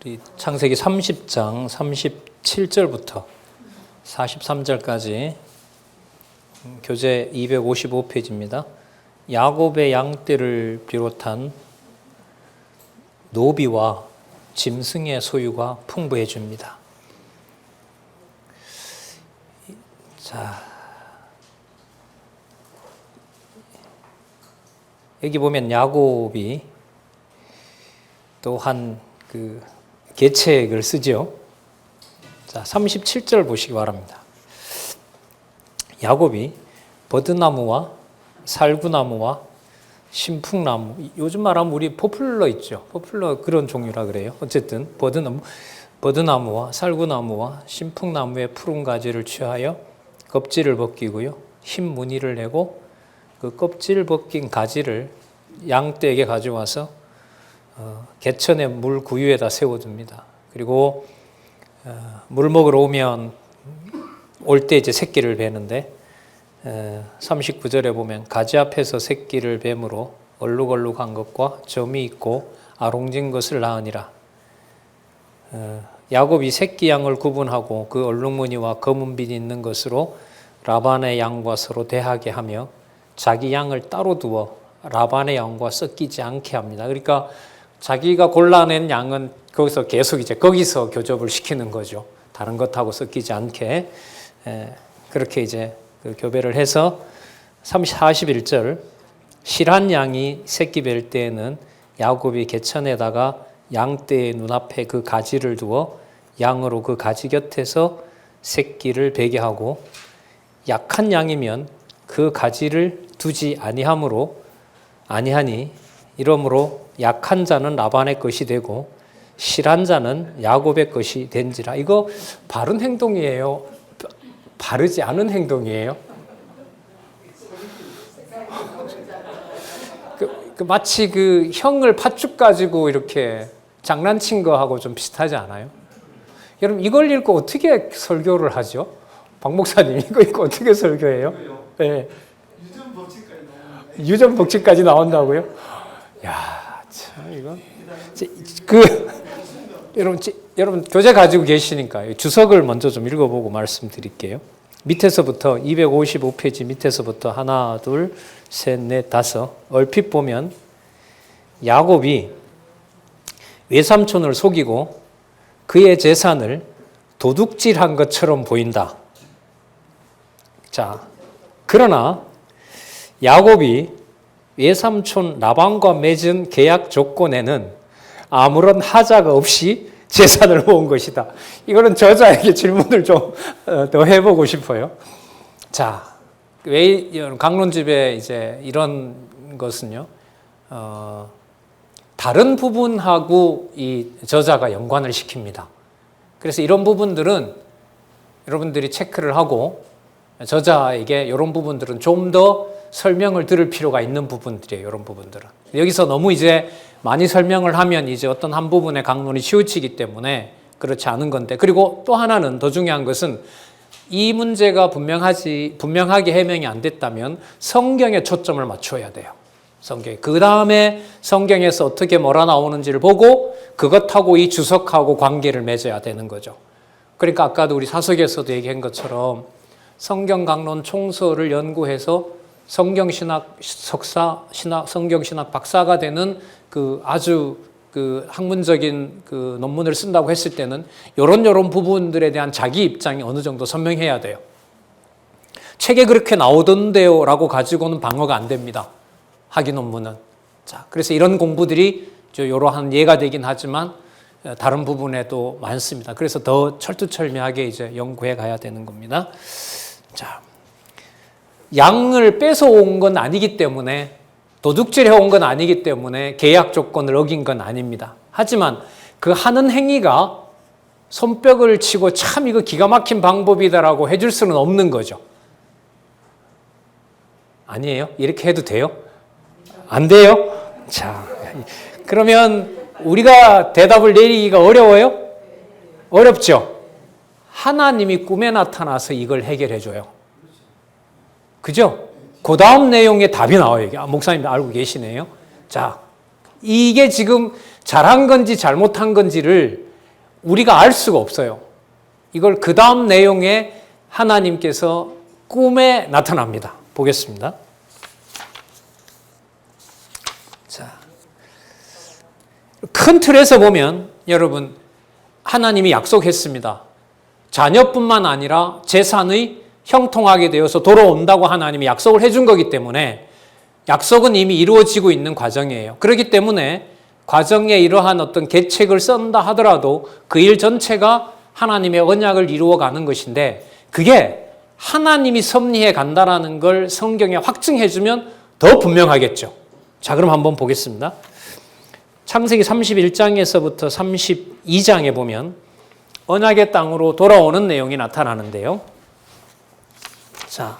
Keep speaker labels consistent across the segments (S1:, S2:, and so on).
S1: 우리 창세기 30장 37절부터 43절까지 교재 255페이지입니다. 야곱의 양떼를 비롯한 노비와 짐승의 소유가 풍부해 줍니다. 자, 여기 보면 야곱이 또한 계책을 쓰죠. 자, 37절 보시기 바랍니다. 야곱이 버드나무와 살구나무와 신풍나무, 요즘 말하면 우리 포플러 있죠. 포플러 그런 종류라 그래요. 어쨌든 버드나무와 살구나무와 신풍나무의 푸른 가지를 취하여 껍질을 벗기고요. 흰 무늬를 내고 그 껍질 벗긴 가지를 양떼에게 가져와서 개천의 물 구유에다 세워둡니다. 그리고 물 먹으러 오면 올 때 이제 새끼를 베는데 39절에 보면 가지 앞에서 새끼를 뱀으로 얼룩얼룩한 것과 점이 있고 아롱진 것을 낳으니라. 야곱이 새끼 양을 구분하고 그 얼룩무늬와 검은빛이 있는 것으로 라반의 양과 서로 대하게 하며 자기 양을 따로 두어 라반의 양과 섞이지 않게 합니다. 그러니까 자기가 골라낸 양은 거기서 계속 이제 거기서 교접을 시키는 거죠. 다른 것하고 섞이지 않게 그렇게 이제 교배를 해서 41절 실한 양이 새끼 뵐 때에는 야곱이 개천에다가 양떼의 눈앞에 그 가지를 두어 양으로 그 가지 곁에서 새끼를 베게 하고 약한 양이면 그 가지를 두지 아니하니 이러므로 약한 자는 라반의 것이 되고 실한 자는 야곱의 것이 된지라. 이거 바른 행동이에요? 바르지 않은 행동이에요? 마치 그 형을 팥죽 가지고 이렇게 장난친 거하고 좀 비슷하지 않아요? 여러분 이걸 읽고 어떻게 설교를 하죠? 박 목사님 이거 읽고 어떻게 설교해요? 네. 유전법칙까지 나온다고요? 야, 참 이건 여러분 교재 가지고 계시니까 주석을 먼저 좀 읽어보고 말씀드릴게요. 밑에서부터 255페이지 밑에서부터 하나, 둘, 셋, 넷, 다섯. 얼핏 보면 야곱이 외삼촌을 속이고 그의 재산을 도둑질한 것처럼 보인다. 자, 그러나 야곱이 외삼촌 라반과 맺은 계약 조건에는 아무런 하자가 없이 재산을 모은 것이다. 이거는 저자에게 질문을 좀 더 해보고 싶어요. 자, 왜 강론집에 이제 이런 것은요, 다른 부분하고 이 저자가 연관을 시킵니다. 그래서 이런 부분들은 여러분들이 체크를 하고 저자에게 이런 부분들은 좀 더 설명을 들을 필요가 있는 부분들이에요. 이런 부분들은. 여기서 너무 이제 많이 설명을 하면 이제 어떤 한 부분의 강론이 치우치기 때문에 그렇지 않은 건데, 그리고 또 하나는 더 중요한 것은 이 문제가 분명하게 해명이 안 됐다면 성경에 초점을 맞춰야 돼요. 성경에. 그 다음에 성경에서 어떻게 뭐라 나오는지를 보고 그것하고 이 주석하고 관계를 맺어야 되는 거죠. 그러니까 아까도 우리 사석에서도 얘기한 것처럼 성경 강론 총서를 연구해서 성경신학 석사, 성경신학 박사가 되는 그 아주 학문적인 논문을 쓴다고 했을 때는 이런 부분들에 대한 자기 입장이 어느 정도 선명해야 돼요. 책에 그렇게 나오던데요 라고 가지고는 방어가 안 됩니다. 학위 논문은. 자, 그래서 이런 공부들이 이러한 예가 되긴 하지만 다른 부분에도 많습니다. 그래서 더 철두철미하게 이제 연구해 가야 되는 겁니다. 자, 양을 뺏어온 건 아니기 때문에, 도둑질해 온 건 아니기 때문에 계약 조건을 어긴 건 아닙니다. 하지만 그 하는 행위가 손뼉을 치고 참 이거 기가 막힌 방법이다라고 해줄 수는 없는 거죠. 아니에요? 이렇게 해도 돼요? 안 돼요? 자, 그러면 우리가 대답을 내리기가 어려워요? 어렵죠? 하나님이 꿈에 나타나서 이걸 해결해 줘요. 그죠? 그 다음 내용에 답이 나와요. 목사님 알고 계시네요. 자, 이게 지금 잘한 건지 잘못한 건지를 우리가 알 수가 없어요. 이걸 그 다음 내용에 하나님께서 꿈에 나타납니다. 보겠습니다. 자, 큰 틀에서 보면 여러분, 하나님이 약속했습니다. 자녀뿐만 아니라 재산의 형통하게 되어서 돌아온다고 하나님이 약속을 해준 거기 때문에 약속은 이미 이루어지고 있는 과정이에요. 그렇기 때문에 과정에 이러한 어떤 계책을 쓴다 하더라도 그 일 전체가 하나님의 언약을 이루어가는 것인데 그게 하나님이 섭리해 간다라는 걸 성경에 확증해 주면 더 분명하겠죠. 자, 그럼 한번 보겠습니다. 창세기 31장에서부터 32장에 보면 언약의 땅으로 돌아오는 내용이 나타나는데요. 자,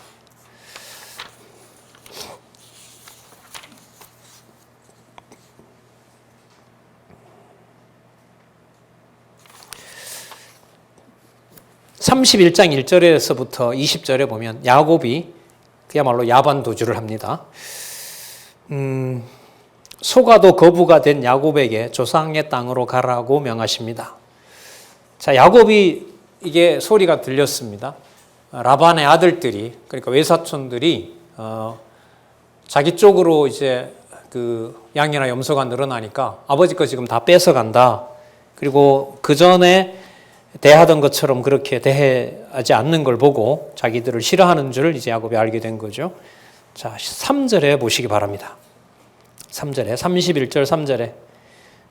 S1: 31장 1절에서부터 20절에 보면 야곱이 그야말로 야반도주를 합니다. 소가도 거부가 된 야곱에게 조상의 땅으로 가라고 명하십니다. 자, 야곱이 이게 소리가 들렸습니다. 라반의 아들들이, 그러니까 외사촌들이 자기 쪽으로 이제 그 양이나 염소가 늘어나니까 아버지 거 지금 다 뺏어간다. 그리고 그 전에 대하던 것처럼 그렇게 대하지 않는 걸 보고 자기들을 싫어하는 줄 이제 야곱이 알게 된 거죠. 자, 3절에 보시기 바랍니다. 3절에 31절 3절에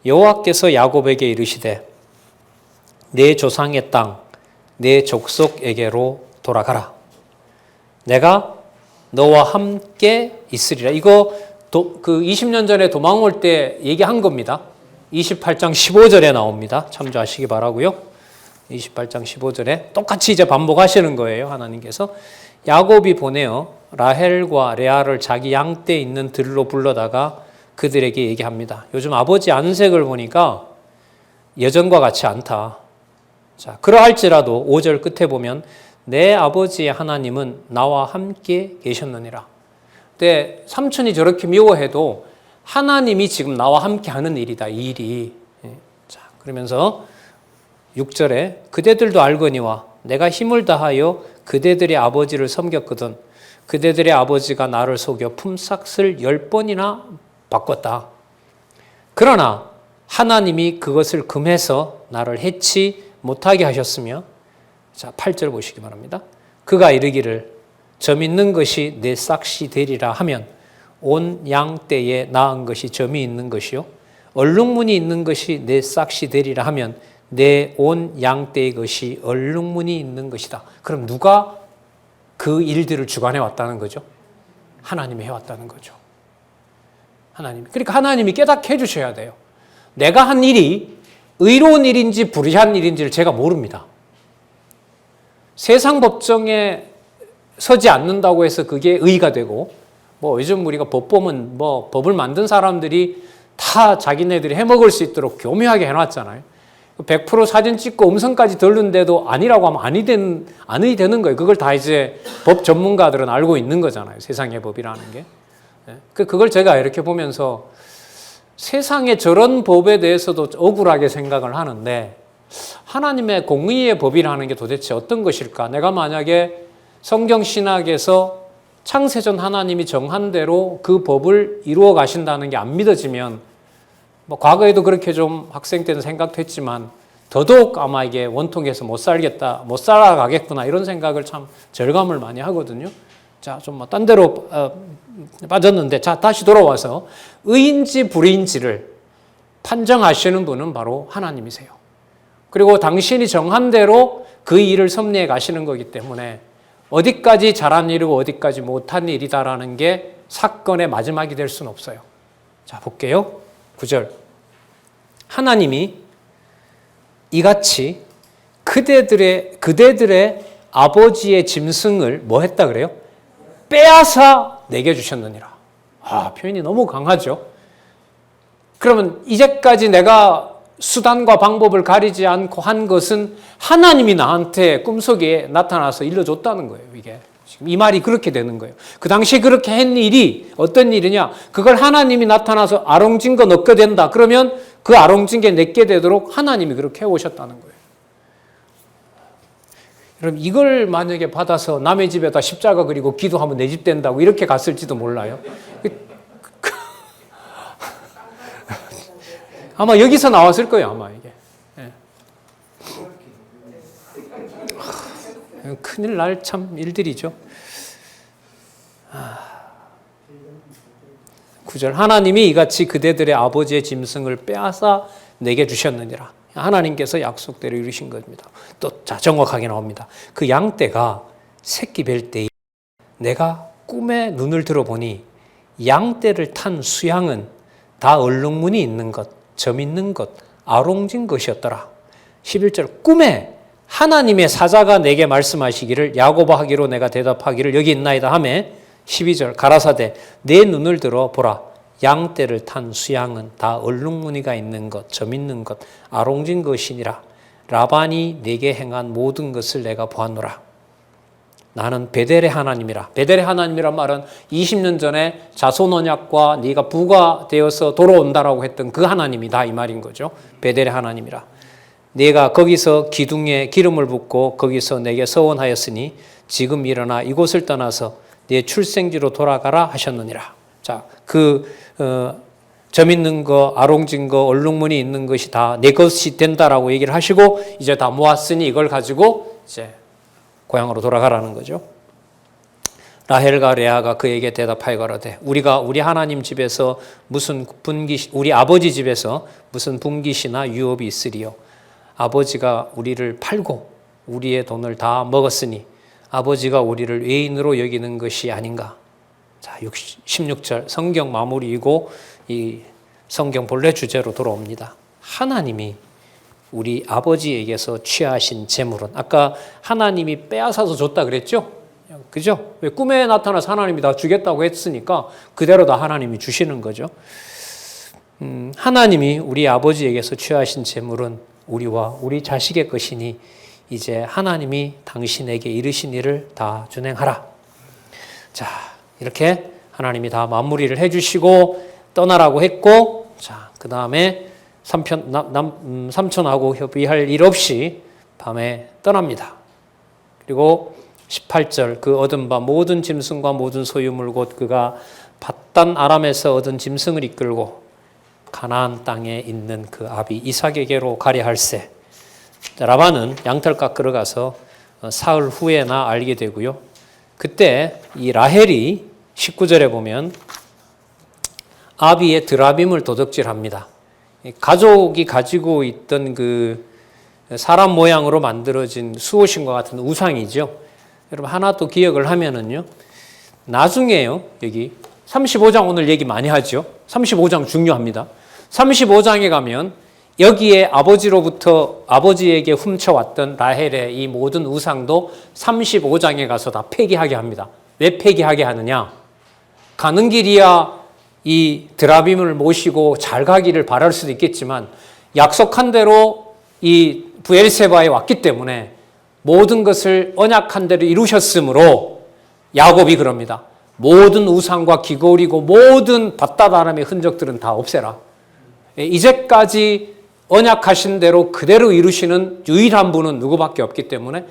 S1: 여호와께서 야곱에게 이르시되 내 조상의 땅 내 족속에게로 돌아가라. 내가 너와 함께 있으리라. 이거 그 20년 전에 도망 올 때 얘기한 겁니다. 28장 15절에 나옵니다. 참조하시기 바라고요. 28장 15절에 똑같이 이제 반복하시는 거예요. 하나님께서 야곱이 보내어 라헬과 레아를 자기 양떼 있는 들로 불러다가 그들에게 얘기합니다. 요즘 아버지 안색을 보니까 예전과 같이 않다. 자, 그러할지라도 5절 끝에 보면 내 아버지의 하나님은 나와 함께 계셨느니라. 근데 삼촌이 저렇게 미워해도 하나님이 지금 나와 함께 하는 일이다. 이 일이. 자, 그러면서 6절에 그대들도 알거니와 내가 힘을 다하여 그대들의 아버지를 섬겼거든 그대들의 아버지가 나를 속여 품삯을 10번이나 바꿨다. 그러나 하나님이 그것을 금해서 나를 해치 못하게 하셨으며, 자, 8절 보시기 바랍니다. 그가 이르기를 점 있는 것이 내 싹시 되리라 하면 온 양떼에 나은 것이 점이 있는 것이요 얼룩무늬 있는 것이 내 싹시 되리라 하면 내 온 양떼의 것이 얼룩무늬 있는 것이다. 그럼 누가 그 일들을 주관해 왔다는 거죠? 하나님이 해왔다는 거죠. 하나님. 그러니까 하나님이 깨닫게 해주셔야 돼요. 내가 한 일이 의로운 일인지 불의한 일인지를 제가 모릅니다. 세상 법정에 서지 않는다고 해서 그게 의가 되고, 뭐 요즘 우리가 법 보면 뭐 법을 만든 사람들이 다 자기네들이 해먹을 수 있도록 교묘하게 해놨잖아요. 100% 사진 찍고 음성까지 들는데도 아니라고 하면 아니 되는 거예요. 그걸 다 이제 법 전문가들은 알고 있는 거잖아요. 세상의 법이라는 게. 그걸 제가 이렇게 보면서 세상에 저런 법에 대해서도 억울하게 생각을 하는데 하나님의 공의의 법이라는 게 도대체 어떤 것일까? 내가 만약에 성경 신학에서 창세전 하나님이 정한 대로 그 법을 이루어 가신다는 게 안 믿어지면 뭐 과거에도 그렇게 좀 학생 때는 생각도 했지만 더더욱 아마 이게 원통해서 못 살아가겠구나 이런 생각을 참 절감을 많이 하거든요. 자, 좀 뭐 딴 데로 빠졌는데, 자, 다시 돌아와서 의인지 불의인지를 판정하시는 분은 바로 하나님이세요. 그리고 당신이 정한 대로 그 일을 섭리해 가시는 거기 때문에 어디까지 잘한 일이고 어디까지 못한 일이다라는 게 사건의 마지막이 될 수는 없어요. 자, 볼게요. 9절. 하나님이 이같이 그대들의 아버지의 짐승을 뭐 했다 그래요? 빼앗아 내게 주셨느니라. 아, 표현이 너무 강하죠. 그러면 이제까지 내가 수단과 방법을 가리지 않고 한 것은 하나님이 나한테 꿈속에 나타나서 일러줬다는 거예요. 이게 지금 이 말이 그렇게 되는 거예요. 그 당시에 그렇게 한 일이 어떤 일이냐? 그걸 하나님이 나타나서 아롱진 거 넣게 된다. 그러면 그 아롱징계 내게 되도록 하나님이 그렇게 해오셨다는 거예요. 여러분 이걸 만약에 받아서 남의 집에다 십자가 그리고 기도하면 내 집 된다고 이렇게 갔을지도 몰라요. 아마 여기서 나왔을 거예요. 아마 이게. 큰일 날 참 일들이죠. 9절 하나님이 이같이 그대들의 아버지의 짐승을 빼앗아 내게 주셨느니라. 하나님께서 약속대로 이루신 겁니다. 또 정확하게 나옵니다. 그 양떼가 새끼 뵐 때에 내가 꿈에 눈을 들어보니 양떼를 탄 수양은 다 얼룩무늬 있는 것, 점 있는 것, 아롱진 것이었더라. 11절 꿈에 하나님의 사자가 내게 말씀하시기를 야고보 하기로 내가 대답하기를 여기 있나이다 하매 12절 가라사대 내 눈을 들어 보라. 양떼를 탄 수양은 다 얼룩무늬가 있는 것, 점 있는 것, 아롱진 것이니라. 라반이 내게 행한 모든 것을 내가 보았노라. 나는 베델의 하나님이라. 베델의 하나님이란 말은 20년 전에 자손 언약과 네가 부가 되어서 돌아온다라고 했던 그 하나님이다 이 말인 거죠. 베델의 하나님이라. 네가 거기서 기둥에 기름을 붓고 거기서 내게 서원하였으니 지금 일어나 이곳을 떠나서 네 출생지로 돌아가라 하셨느니라. 자, 점 있는 거, 아롱진 거, 얼룩무늬 있는 것이 다 내 것이 된다라고 얘기를 하시고 이제 다 모았으니 이걸 가지고 이제 고향으로 돌아가라는 거죠. 라헬과 레아가 그에게 대답하여 가로되 우리가 우리 하나님 집에서 무슨 우리 아버지 집에서 무슨 분깃이나 유업이 있으리요. 아버지가 우리를 팔고 우리의 돈을 다 먹었으니 아버지가 우리를 외인으로 여기는 것이 아닌가. 자, 16절 성경 마무리이고 이 성경 본래 주제로 돌아옵니다. 하나님이 우리 아버지에게서 취하신 재물은 아까 하나님이 빼앗아서 줬다 그랬죠? 그죠? 왜 꿈에 나타나서 하나님이 다 주겠다고 했으니까 그대로 다 하나님이 주시는 거죠. 하나님이 우리 아버지에게서 취하신 재물은 우리와 우리 자식의 것이니 이제 하나님이 당신에게 이르신 일을 다 준행하라. 자, 이렇게 하나님이 다 마무리를 해주시고 떠나라고 했고, 자, 그 다음에 삼촌하고 협의할 일 없이 밤에 떠납니다. 그리고 18절 그 얻은 바 모든 짐승과 모든 소유물 곧 그가 밧단 아람에서 얻은 짐승을 이끌고 가나안 땅에 있는 그 아비 이삭에게로 가려 할세. 라반은 양털 깎으러 가서 사흘 후에나 알게 되고요. 그때 이 라헬이 19절에 보면 아비의 드라빔을 도둑질합니다. 가족이 가지고 있던 그 사람 모양으로 만들어진 수호신과 같은 우상이죠. 여러분 하나 또 기억을 하면은요. 나중에요. 여기 35장 오늘 얘기 많이 하죠. 35장 중요합니다. 35장에 가면 여기에 아버지로부터 아버지에게 훔쳐왔던 라헬의 이 모든 우상도 35장에 가서 다 폐기하게 합니다. 왜 폐기하게 하느냐? 가는 길이야 이 드라빔을 모시고 잘 가기를 바랄 수도 있겠지만 약속한 대로 이 브엘세바에 왔기 때문에 모든 것을 언약한 대로 이루셨으므로 야곱이 그럽니다. 모든 우상과 기거리고 모든 밧단 아람의 흔적들은 다 없애라. 이제까지 언약하신 대로 그대로 이루시는 유일한 분은 누구밖에 없기 때문에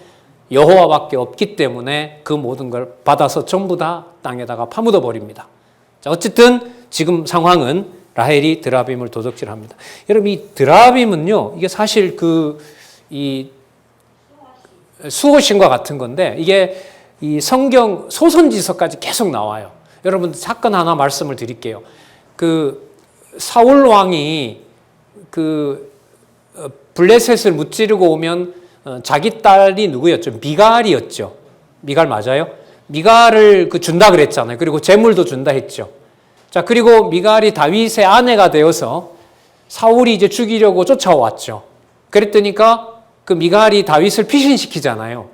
S1: 여호와밖에 없기 때문에 그 모든 걸 받아서 전부 다 땅에다가 파묻어 버립니다. 자, 어쨌든 지금 상황은 라헬이 드라빔을 도둑질합니다. 여러분 이 드라빔은요 이게 사실 이 수호신과 같은 건데 이게 이 성경 소선지서까지 계속 나와요. 여러분 사건 하나 말씀을 드릴게요. 그 사울 왕이 그 블레셋을 무찌르고 오면 자기 딸이 누구였죠? 미갈이었죠. 미갈 맞아요? 미갈을 준다 그랬잖아요. 그리고 재물도 준다 했죠. 자, 그리고 미갈이 다윗의 아내가 되어서 사울이 이제 죽이려고 쫓아왔죠. 그랬더니까 그 미갈이 다윗을 피신시키잖아요.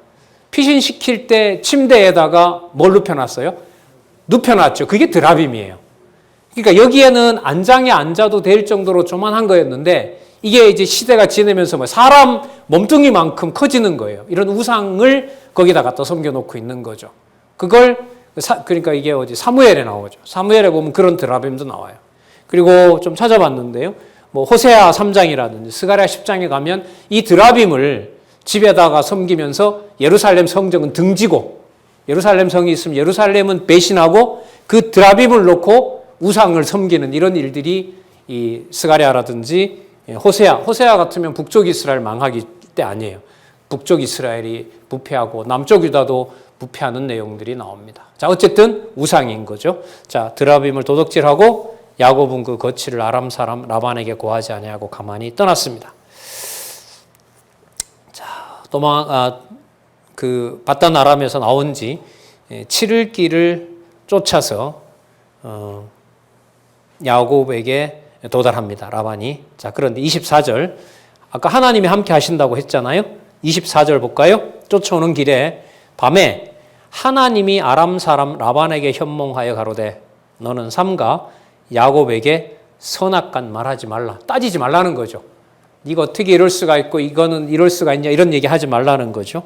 S1: 피신시킬 때 침대에다가 뭘 눕혀놨어요? 눕혀놨죠. 그게 드라빔이에요. 그러니까 여기에는 안장에 앉아도 될 정도로 조만한 거였는데 이게 이제 시대가 지내면서 사람 몸뚱이만큼 커지는 거예요. 이런 우상을 거기다 갖다 섬겨놓고 있는 거죠. 그러니까 이게 사무엘에 나오죠. 사무엘에 보면 그런 드라빔도 나와요. 그리고 좀 찾아봤는데요. 뭐 호세아 3장이라든지 스가랴 10장에 가면 이 드라빔을 집에다가 섬기면서 예루살렘 성전은 등지고 예루살렘 성이 있으면 예루살렘은 배신하고 그 드라빔을 놓고 우상을 섬기는 이런 일들이 이 스가랴라든지 호세아 같으면 북쪽 이스라엘 망하기 때 아니에요. 북쪽 이스라엘이 부패하고 남쪽 유다도 부패하는 내용들이 나옵니다. 자, 어쨌든 우상인 거죠. 자, 드라빔을 도둑질하고 야곱은 그 거취를 아람 사람 라반에게 고하지 아니하고 가만히 떠났습니다. 자, 그 바단 아람에서 나온 지 7일길을 쫓아서 야곱에게 도달합니다. 라반이. 자, 그런데 24절. 아까 하나님이 함께 하신다고 했잖아요. 24절 볼까요? 쫓아오는 길에 밤에 하나님이 아람 사람 라반에게 현몽하여 가로되 너는 삼가 야곱에게 선악간 말하지 말라. 따지지 말라는 거죠. 네가 어떻게 이럴 수가 있고 이거는 이럴 수가 있냐 이런 얘기 하지 말라는 거죠.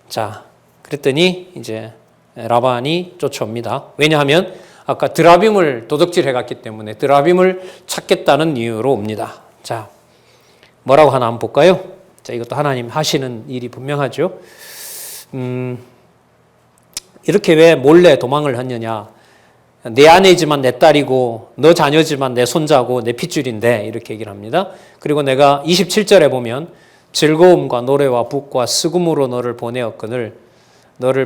S1: 자, 그랬더니 이제 라반이 쫓아옵니다. 왜냐하면 아까 드라빔을 도둑질해 갔기 때문에 드라빔을 찾겠다는 이유로 옵니다. 자, 뭐라고 하나 한번 볼까요? 자, 이것도 하나님 하시는 일이 분명하죠. 이렇게 왜 몰래 도망을 했느냐? 내 아내지만 내 딸이고 너 자녀지만 내 손자고 내 핏줄인데 이렇게 얘기를 합니다. 그리고 내가 27절에 보면 즐거움과 노래와 북과 수금으로 너를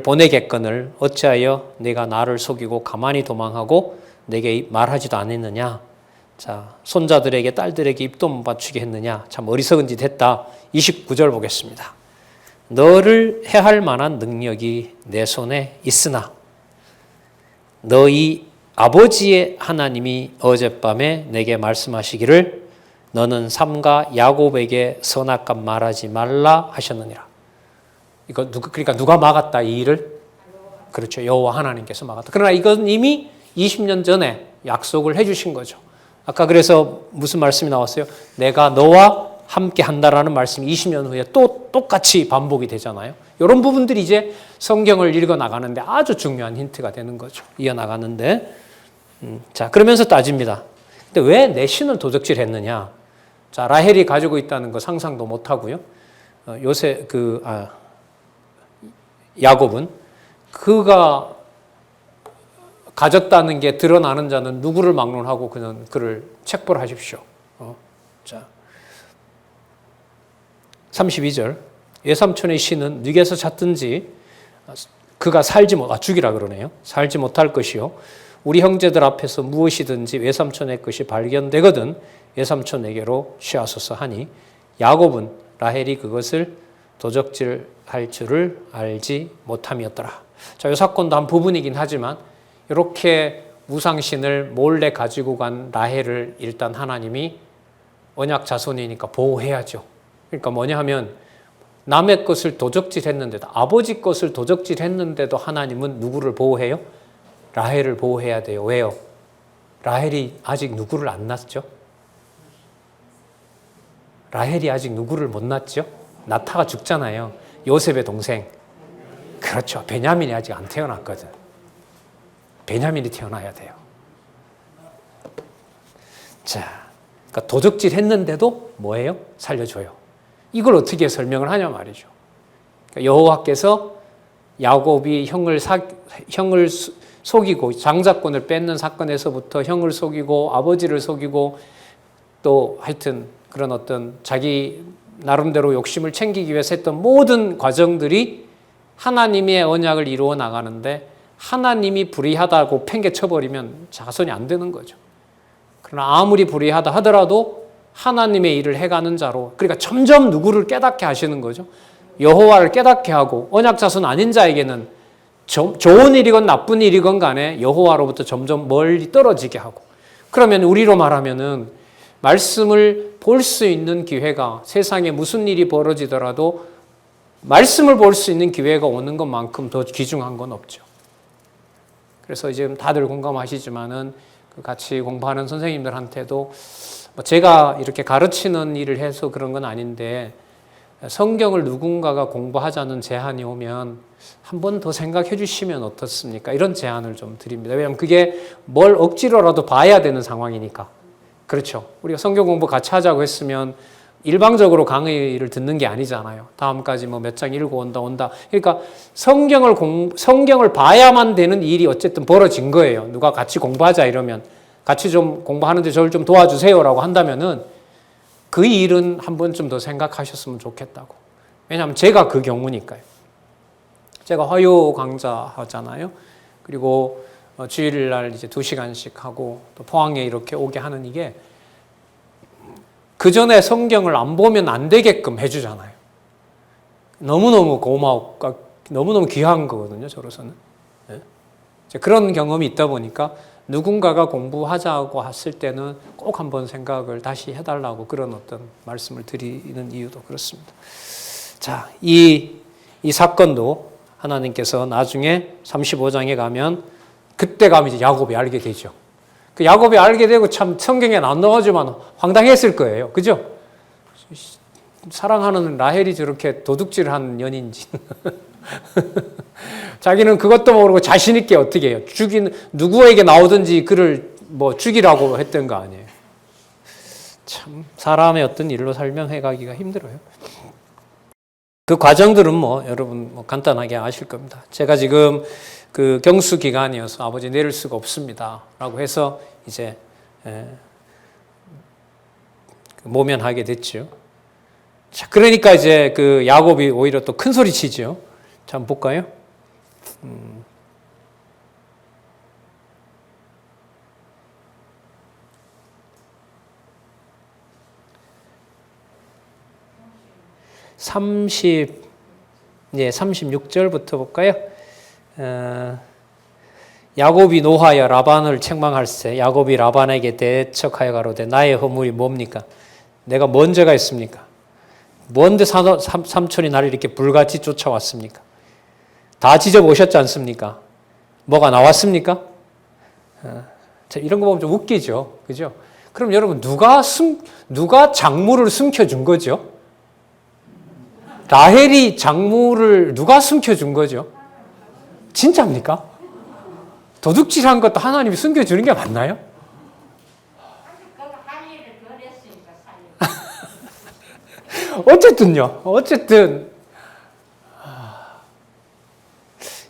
S1: 보내겠거늘 어찌하여 네가 나를 속이고 가만히 도망하고 내게 말하지도 않았느냐. 자, 손자들에게 딸들에게 입도 못 맞추게 했느냐. 참 어리석은 짓 했다. 29절 보겠습니다. 너를 해할 만한 능력이 내 손에 있으나 너희 아버지의 하나님이 어젯밤에 내게 말씀하시기를 너는 삼가 야곱에게 선악간 말하지 말라 하셨느니라. 이거 그러니까 누가 막았다 이 일을? 그렇죠. 여호와 하나님께서 막았다. 그러나 이건 이미 20년 전에 약속을 해주신 거죠. 아까 그래서 무슨 말씀이 나왔어요? 내가 너와 함께 한다라는 말씀이 20년 후에 또 똑같이 반복이 되잖아요. 이런 부분들이 이제 성경을 읽어 나가는데 아주 중요한 힌트가 되는 거죠. 이어나가는데. 자, 그러면서 따집니다. 근데 왜 내 신을 도적질했느냐? 자, 라헬이 가지고 있다는 거 상상도 못 하고요. 야곱은 그가 가졌다는 게 드러나는 자는 누구를 막론하고 그를 책벌하십시오. 자, 32절. 외삼촌의 신은 네게서 찾든지 그가 죽이라 그러네요. 살지 못할 것이요. 우리 형제들 앞에서 무엇이든지 외삼촌의 것이 발견되거든 외삼촌에게로 취하소서 하니 야곱은 라헬이 그것을 도적질할 줄을 알지 못함이었더라. 자, 이 사건도 한 부분이긴 하지만 이렇게 우상신을 몰래 가지고 간 라헬을 일단 하나님이 언약 자손이니까 보호해야죠. 그러니까 뭐냐 하면 남의 것을 도적질했는데도 아버지 것을 도적질했는데도 하나님은 누구를 보호해요? 라헬을 보호해야 돼요. 왜요? 라헬이 아직 누구를 안 낳았죠? 라헬이 아직 누구를 못 낳았죠? 나타가 죽잖아요. 요셉의 동생. 그렇죠. 베냐민이 아직 안 태어났거든. 베냐민이 태어나야 돼요. 자, 그러니까 도적질 했는데도 뭐예요? 살려줘요. 이걸 어떻게 설명을 하냐 말이죠. 그러니까 여호와께서 야곱이 형을 속이고 장자권을 뺏는 사건에서부터 형을 속이고 아버지를 속이고 또 하여튼 그런 어떤 자기 나름대로 욕심을 챙기기 위해서 했던 모든 과정들이 하나님의 언약을 이루어 나가는데 하나님이 불의하다고 팽개쳐버리면 자손이 안 되는 거죠. 그러나 아무리 불의하다 하더라도 하나님의 일을 해가는 자로, 그러니까 점점 누구를 깨닫게 하시는 거죠. 여호와를 깨닫게 하고 언약 자손 아닌 자에게는 좋은 일이건 나쁜 일이건 간에 여호와로부터 점점 멀리 떨어지게 하고, 그러면 우리로 말하면은 말씀을 볼 수 있는 기회가, 세상에 무슨 일이 벌어지더라도 말씀을 볼 수 있는 기회가 오는 것만큼 더 귀중한 건 없죠. 그래서 지금 다들 공감하시지만은 같이 공부하는 선생님들한테도 제가 이렇게 가르치는 일을 해서 그런 건 아닌데 성경을 누군가가 공부하자는 제안이 오면 한 번 더 생각해 주시면 어떻습니까? 이런 제안을 좀 드립니다. 왜냐하면 그게 뭘 억지로라도 봐야 되는 상황이니까. 그렇죠. 우리가 성경 공부 같이 하자고 했으면 일방적으로 강의를 듣는 게 아니잖아요. 다음까지 뭐 몇 장 읽고 온다. 그러니까 성경을 봐야만 되는 일이 어쨌든 벌어진 거예요. 누가 같이 공부하자 이러면 같이 좀 공부하는데 저를 좀 도와주세요라고 한다면은 그 일은 한 번쯤 더 생각하셨으면 좋겠다고. 왜냐하면 제가 그 경우니까요. 제가 화요 강좌 하잖아요. 그리고 주일날 이제 2시간씩 하고 또 포항에 이렇게 오게 하는 이게 그 전에 성경을 안 보면 안 되게끔 해주잖아요. 너무너무 고마웠고 너무너무 귀한 거거든요. 저로서는. 네. 그런 경험이 있다 보니까 누군가가 공부하자고 했을 때는 꼭 한번 생각을 다시 해달라고 그런 어떤 말씀을 드리는 이유도 그렇습니다. 자, 이 사건도 하나님께서 나중에 35장에 가면 그때 가면 이제 야곱이 알게 되죠. 그 야곱이 알게 되고 참 성경에 안 나오지만 황당했을 거예요. 그죠? 사랑하는 라헬이 저렇게 도둑질한 년인지. 자기는 그것도 모르고 자신 있게 어떻게 해요? 누구에게 나오든지 그를 뭐 죽이라고 했던 거 아니에요. 참 사람의 어떤 일로 설명해 가기가 힘들어요. 그 과정들은 뭐 여러분 뭐 간단하게 아실 겁니다. 제가 지금 그 경수 기간이어서 아버지 내릴 수가 없습니다라고 해서 이제 모면하게 됐죠. 자, 그러니까 이제 그 야곱이 오히려 또 큰 소리 치죠. 자, 한번 볼까요? 36절부터 볼까요? 야곱이 노하여 라반을 책망할세. 야곱이 라반에게 대척하여 가로되 나의 허물이 뭡니까? 내가 뭔 죄가 있습니까? 뭔데 삼촌이 나를 이렇게 불같이 쫓아왔습니까? 다 지져보셨지 않습니까? 뭐가 나왔습니까? 이런 거 보면 좀 웃기죠. 그죠? 그럼 여러분, 누가 작물을 숨겨준 거죠? 라헬이 작물을 누가 숨겨준 거죠? 진짜입니까? 도둑질한 것도 하나님이 숨겨주는 게 맞나요? 어쨌든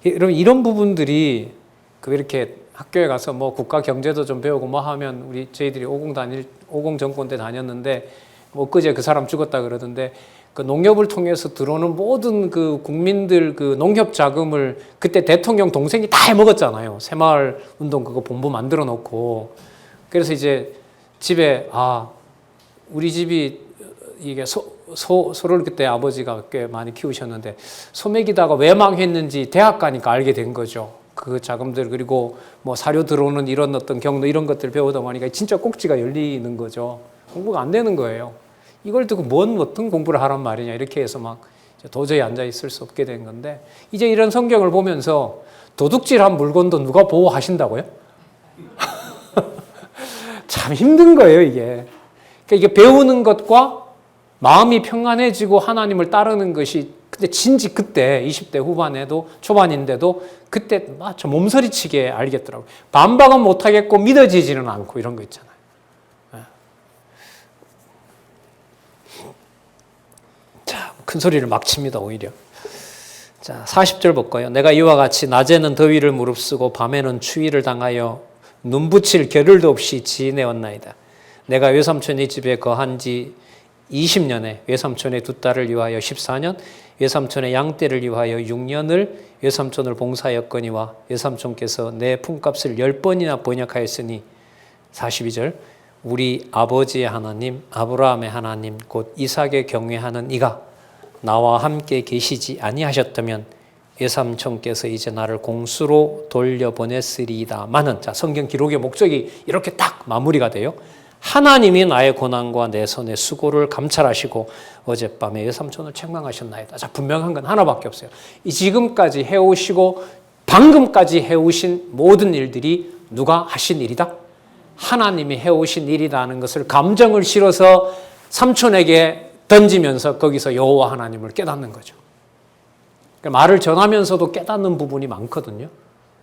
S1: 여러분 이런 부분들이 이렇게 학교에 가서 뭐 국가 경제도 좀 배우고 뭐 하면 저희들이 50 정권 때 다녔는데 뭐 그제 그 사람 죽었다 그러던데 그 농협을 통해서 들어오는 모든 그 국민들 그 농협 자금을 그때 대통령 동생이 다 해먹었잖아요. 새마을 운동 그거 본부 만들어 놓고. 그래서 이제 집에 우리 집이 이게 소를 그때 아버지가 꽤 많이 키우셨는데 소 먹이다가 왜 망했는지 대학 가니까 알게 된 거죠. 그 자금들 그리고 뭐 사료 들어오는 이런 어떤 경로 이런 것들 배우다 보니까 진짜 꼭지가 열리는 거죠. 공부가 안 되는 거예요. 이걸 듣고 어떤 공부를 하란 말이냐 이렇게 해서 막 도저히 앉아 있을 수 없게 된 건데 이제 이런 성경을 보면서 도둑질한 물건도 누가 보호하신다고요? 참 힘든 거예요 이게. 그러니까 이게 배우는 것과 마음이 평안해지고 하나님을 따르는 것이 근데 진지 그때 20대 후반에도 초반인데도 그때 저 몸서리치게 알겠더라고요. 반박은 못하겠고 믿어지지는 않고 이런 거 있잖아요. 자, 큰 소리를 막 칩니다 오히려. 자, 40절 볼까요? 내가 이와 같이 낮에는 더위를 무릅쓰고 밤에는 추위를 당하여 눈 붙일 겨를도 없이 지내었나이다. 내가 외삼촌의 집에 거한 지 20년에 외삼촌의 두 딸을 위하여 14년, 외삼촌의 양떼를 위하여 6년을 외삼촌을 봉사하였거니와 외삼촌께서 내 품값을 10번이나 번역하였으니 42절 우리 아버지의 하나님 아브라함의 하나님 곧 이삭의 경외하는 이가 나와 함께 계시지 아니하셨다면 외삼촌께서 이제 나를 공수로 돌려보냈으리이다마는 자 성경 기록의 목적이 이렇게 딱 마무리가 돼요. 하나님이 나의 고난과 내 손의 수고를 감찰하시고 어젯밤에 외삼촌을 책망하셨나이다. 자, 분명한 건 하나밖에 없어요. 이 지금까지 해오시고 방금까지 해오신 모든 일들이 누가 하신 일이다? 하나님이 해오신 일이라는 것을 감정을 실어서 삼촌에게 던지면서 거기서 여호와 하나님을 깨닫는 거죠. 그러니까 말을 전하면서도 깨닫는 부분이 많거든요.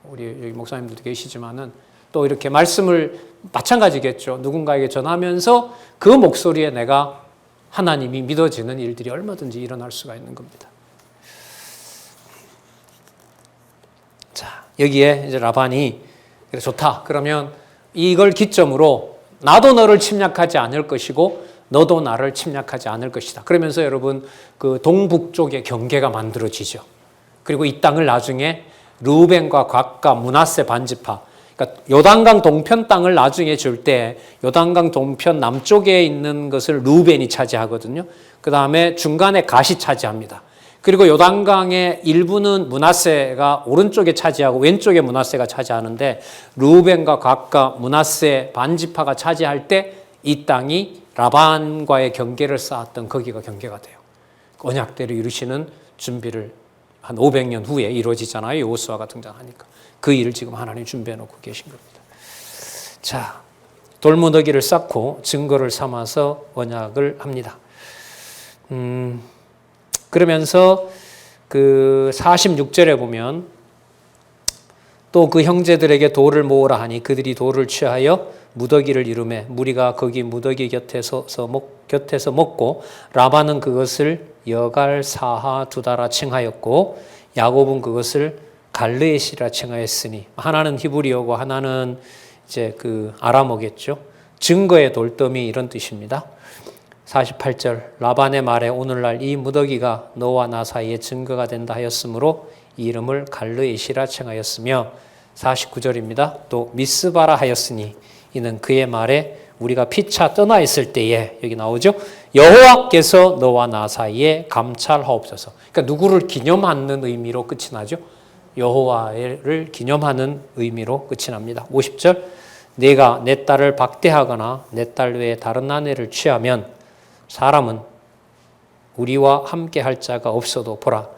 S1: 우리 여기 목사님들도 계시지만은 또 이렇게 말씀을 마찬가지겠죠. 누군가에게 전하면서 그 목소리에 내가 하나님이 믿어지는 일들이 얼마든지 일어날 수가 있는 겁니다. 자, 여기에 이제 라반이 그래 좋다. 그러면 이걸 기점으로 나도 너를 침략하지 않을 것이고 너도 나를 침략하지 않을 것이다. 그러면서 여러분 그 동북쪽의 경계가 만들어지죠. 그리고 이 땅을 나중에 르우벤과 갓과 므낫세 반지파, 그러니까 요단강 동편 땅을 나중에 줄 때 요단강 동편 남쪽에 있는 것을 르우벤이 차지하거든요. 그 다음에 중간에 갓이 차지합니다. 그리고 요단강의 일부는 므낫세가 오른쪽에 차지하고 왼쪽에 므낫세가 차지하는데 르우벤과 갓과 므낫세 반지파가 차지할 때 이 땅이 라반과의 경계를 쌓았던 거기가 경계가 돼요. 언약대로 이루시는 준비를 한 500년 후에 이루어지잖아요. 여호수아가 등장하니까. 그 일을 지금 하나님 준비해 놓고 계신 겁니다. 자, 돌무더기를 쌓고 증거를 삼아서 언약을 합니다. 그러면서 그 46절에 보면 또 그 형제들에게 돌을 모으라 하니 그들이 돌을 취하여 무더기를 이루매 무리가 거기 무더기 곁에서 먹고 라반은 그것을 여갈 사하 두다라 칭하였고 야곱은 그것을 갈르에시라 칭하였으니 하나는 히브리어고 하나는 이제 그 아람어겠죠. 증거의 돌더미 이런 뜻입니다. 48절 라반의 말에 오늘날 이 무더기가 너와 나 사이에 증거가 된다 하였으므로 이 이름을 갈르에시라 칭하였으며 49절입니다. 또 미스바라 하였으니 이는 그의 말에 우리가 피차 떠나 있을 때에 여기 나오죠. 여호와께서 너와 나 사이에 감찰하옵소서. 그러니까 누구를 기념하는 의미로 끝이 나죠. 여호와를 기념하는 의미로 끝이 납니다. 50절 내가 내 딸을 박대하거나 내 딸 외에 다른 아내를 취하면 사람은 우리와 함께 할 자가 없어도 보라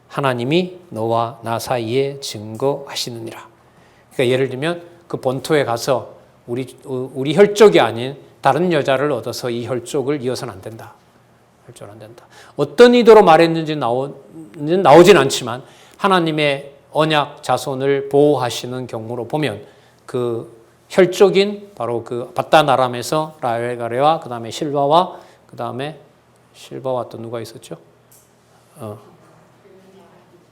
S1: 하나님이 너와 나 사이에 증거하시느니라. 그러니까 예를 들면 그 본토에 가서 우리 혈족이 아닌 다른 여자를 얻어서 이 혈족을 이어서는 안 된다. 혈족은 안 된다. 어떤 의도로 말했는지 나오진 않지만 하나님의 언약 자손을 보호하시는 경우로 보면 그 혈족인 바로 그 바단 아람에서 라헬가레와 그 다음에 실바와 그 다음에 실바와 또 누가 있었죠?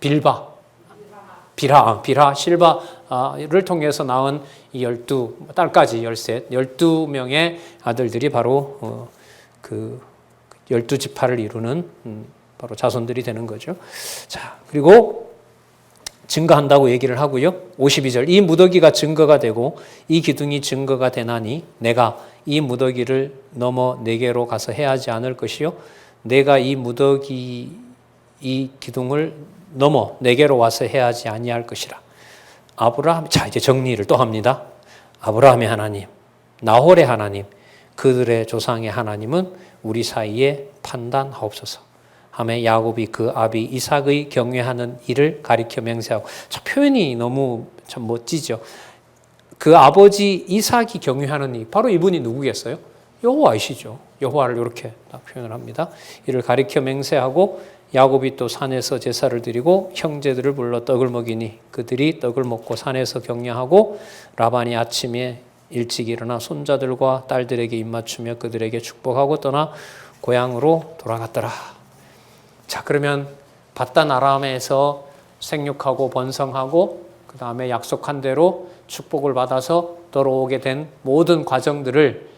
S1: 비라, 실바를 통해서 낳은 이 12딸까지 12명의 아들들이 바로 그 12지파를 이루는 바로 자손들이 되는 거죠. 자, 그리고 증거한다고 얘기를 하고요. 52절 이 무더기가 증거가 되고 이 기둥이 증거가 되나니 내가 이 무더기를 넘어 내게로 가서 해하지 않을 것이요 내가 이 기둥을 넘어 내게로 와서 해하지 아니할 것이라. 아브라함, 자 이제 정리를 또 합니다. 아브라함의 하나님, 나홀의 하나님, 그들의 조상의 하나님은 우리 사이에 판단하옵소서. 하며 야곱이 그 아비 이삭의 경외하는 일을 가리켜 맹세하고. 저 표현이 너무 참 멋지죠. 그 아버지 이삭이 경외하는 일, 바로 이분이 누구겠어요? 여호와이시죠. 여호와를 이렇게 딱 표현을 합니다. 이를 가리켜 맹세하고 야곱이 또 산에서 제사를 드리고 형제들을 불러 떡을 먹이니 그들이 떡을 먹고 산에서 경배하고 라반이 아침에 일찍 일어나 손자들과 딸들에게 입맞추며 그들에게 축복하고 떠나 고향으로 돌아갔더라. 자, 그러면 바단 아람에서 생육하고 번성하고 그 다음에 약속한 대로 축복을 받아서 돌아오게 된 모든 과정들을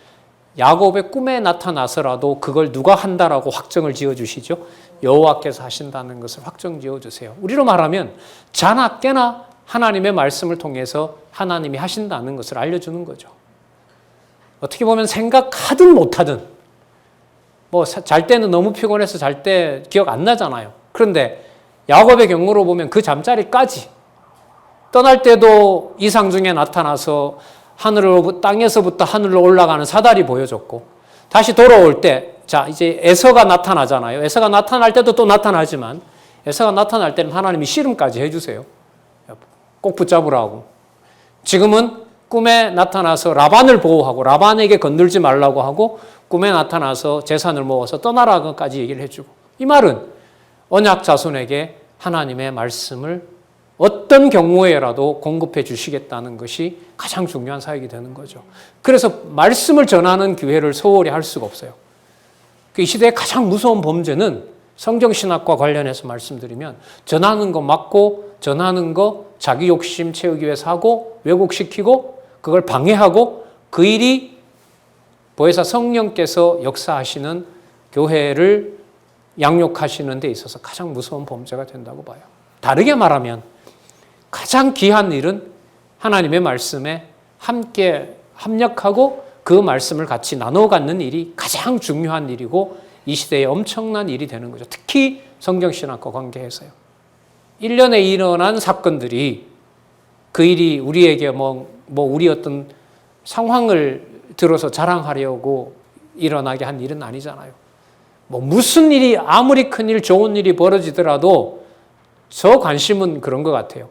S1: 야곱의 꿈에 나타나서라도 그걸 누가 한다라고 확정을 지어주시죠. 여호와께서 하신다는 것을 확정 지어주세요. 우리로 말하면 자나 깨나 하나님의 말씀을 통해서 하나님이 하신다는 것을 알려주는 거죠. 어떻게 보면 생각하든 못하든 뭐 잘 때는 너무 피곤해서 잘 때 기억 안 나잖아요. 그런데 야곱의 경우로 보면 그 잠자리까지 떠날 때도 이상 중에 나타나서 땅에서부터 하늘로 올라가는 사다리 보여줬고 다시 돌아올 때 자 이제 에서가 나타나잖아요. 에서가 나타날 때도 또 나타나지만 에서가 나타날 때는 하나님이 씨름까지 해주세요. 꼭 붙잡으라고. 지금은 꿈에 나타나서 라반을 보호하고 라반에게 건들지 말라고 하고 꿈에 나타나서 재산을 모아서 떠나라고까지 얘기를 해주고 이 말은 언약 자손에게 하나님의 말씀을 어떤 경우에라도 공급해 주시겠다는 것이 가장 중요한 사역이 되는 거죠. 그래서 말씀을 전하는 교회를 소홀히 할 수가 없어요. 이 시대의 가장 무서운 범죄는 성경신학과 관련해서 말씀드리면 전하는 거 맞고 전하는 거 자기 욕심 채우기 위해서 하고 왜곡시키고 그걸 방해하고 그 일이 보혜사 성령께서 역사하시는 교회를 양육하시는 데 있어서 가장 무서운 범죄가 된다고 봐요. 다르게 말하면 가장 귀한 일은 하나님의 말씀에 함께 합력하고 그 말씀을 같이 나눠 갖는 일이 가장 중요한 일이고 이 시대에 엄청난 일이 되는 거죠. 특히 성경신학과 관계해서요. 1년에 일어난 사건들이 그 일이 우리에게 우리 어떤 상황을 들어서 자랑하려고 일어나게 한 일은 아니잖아요. 무슨 일이 아무리 큰일 좋은 일이 벌어지더라도 저 관심은 그런 것 같아요.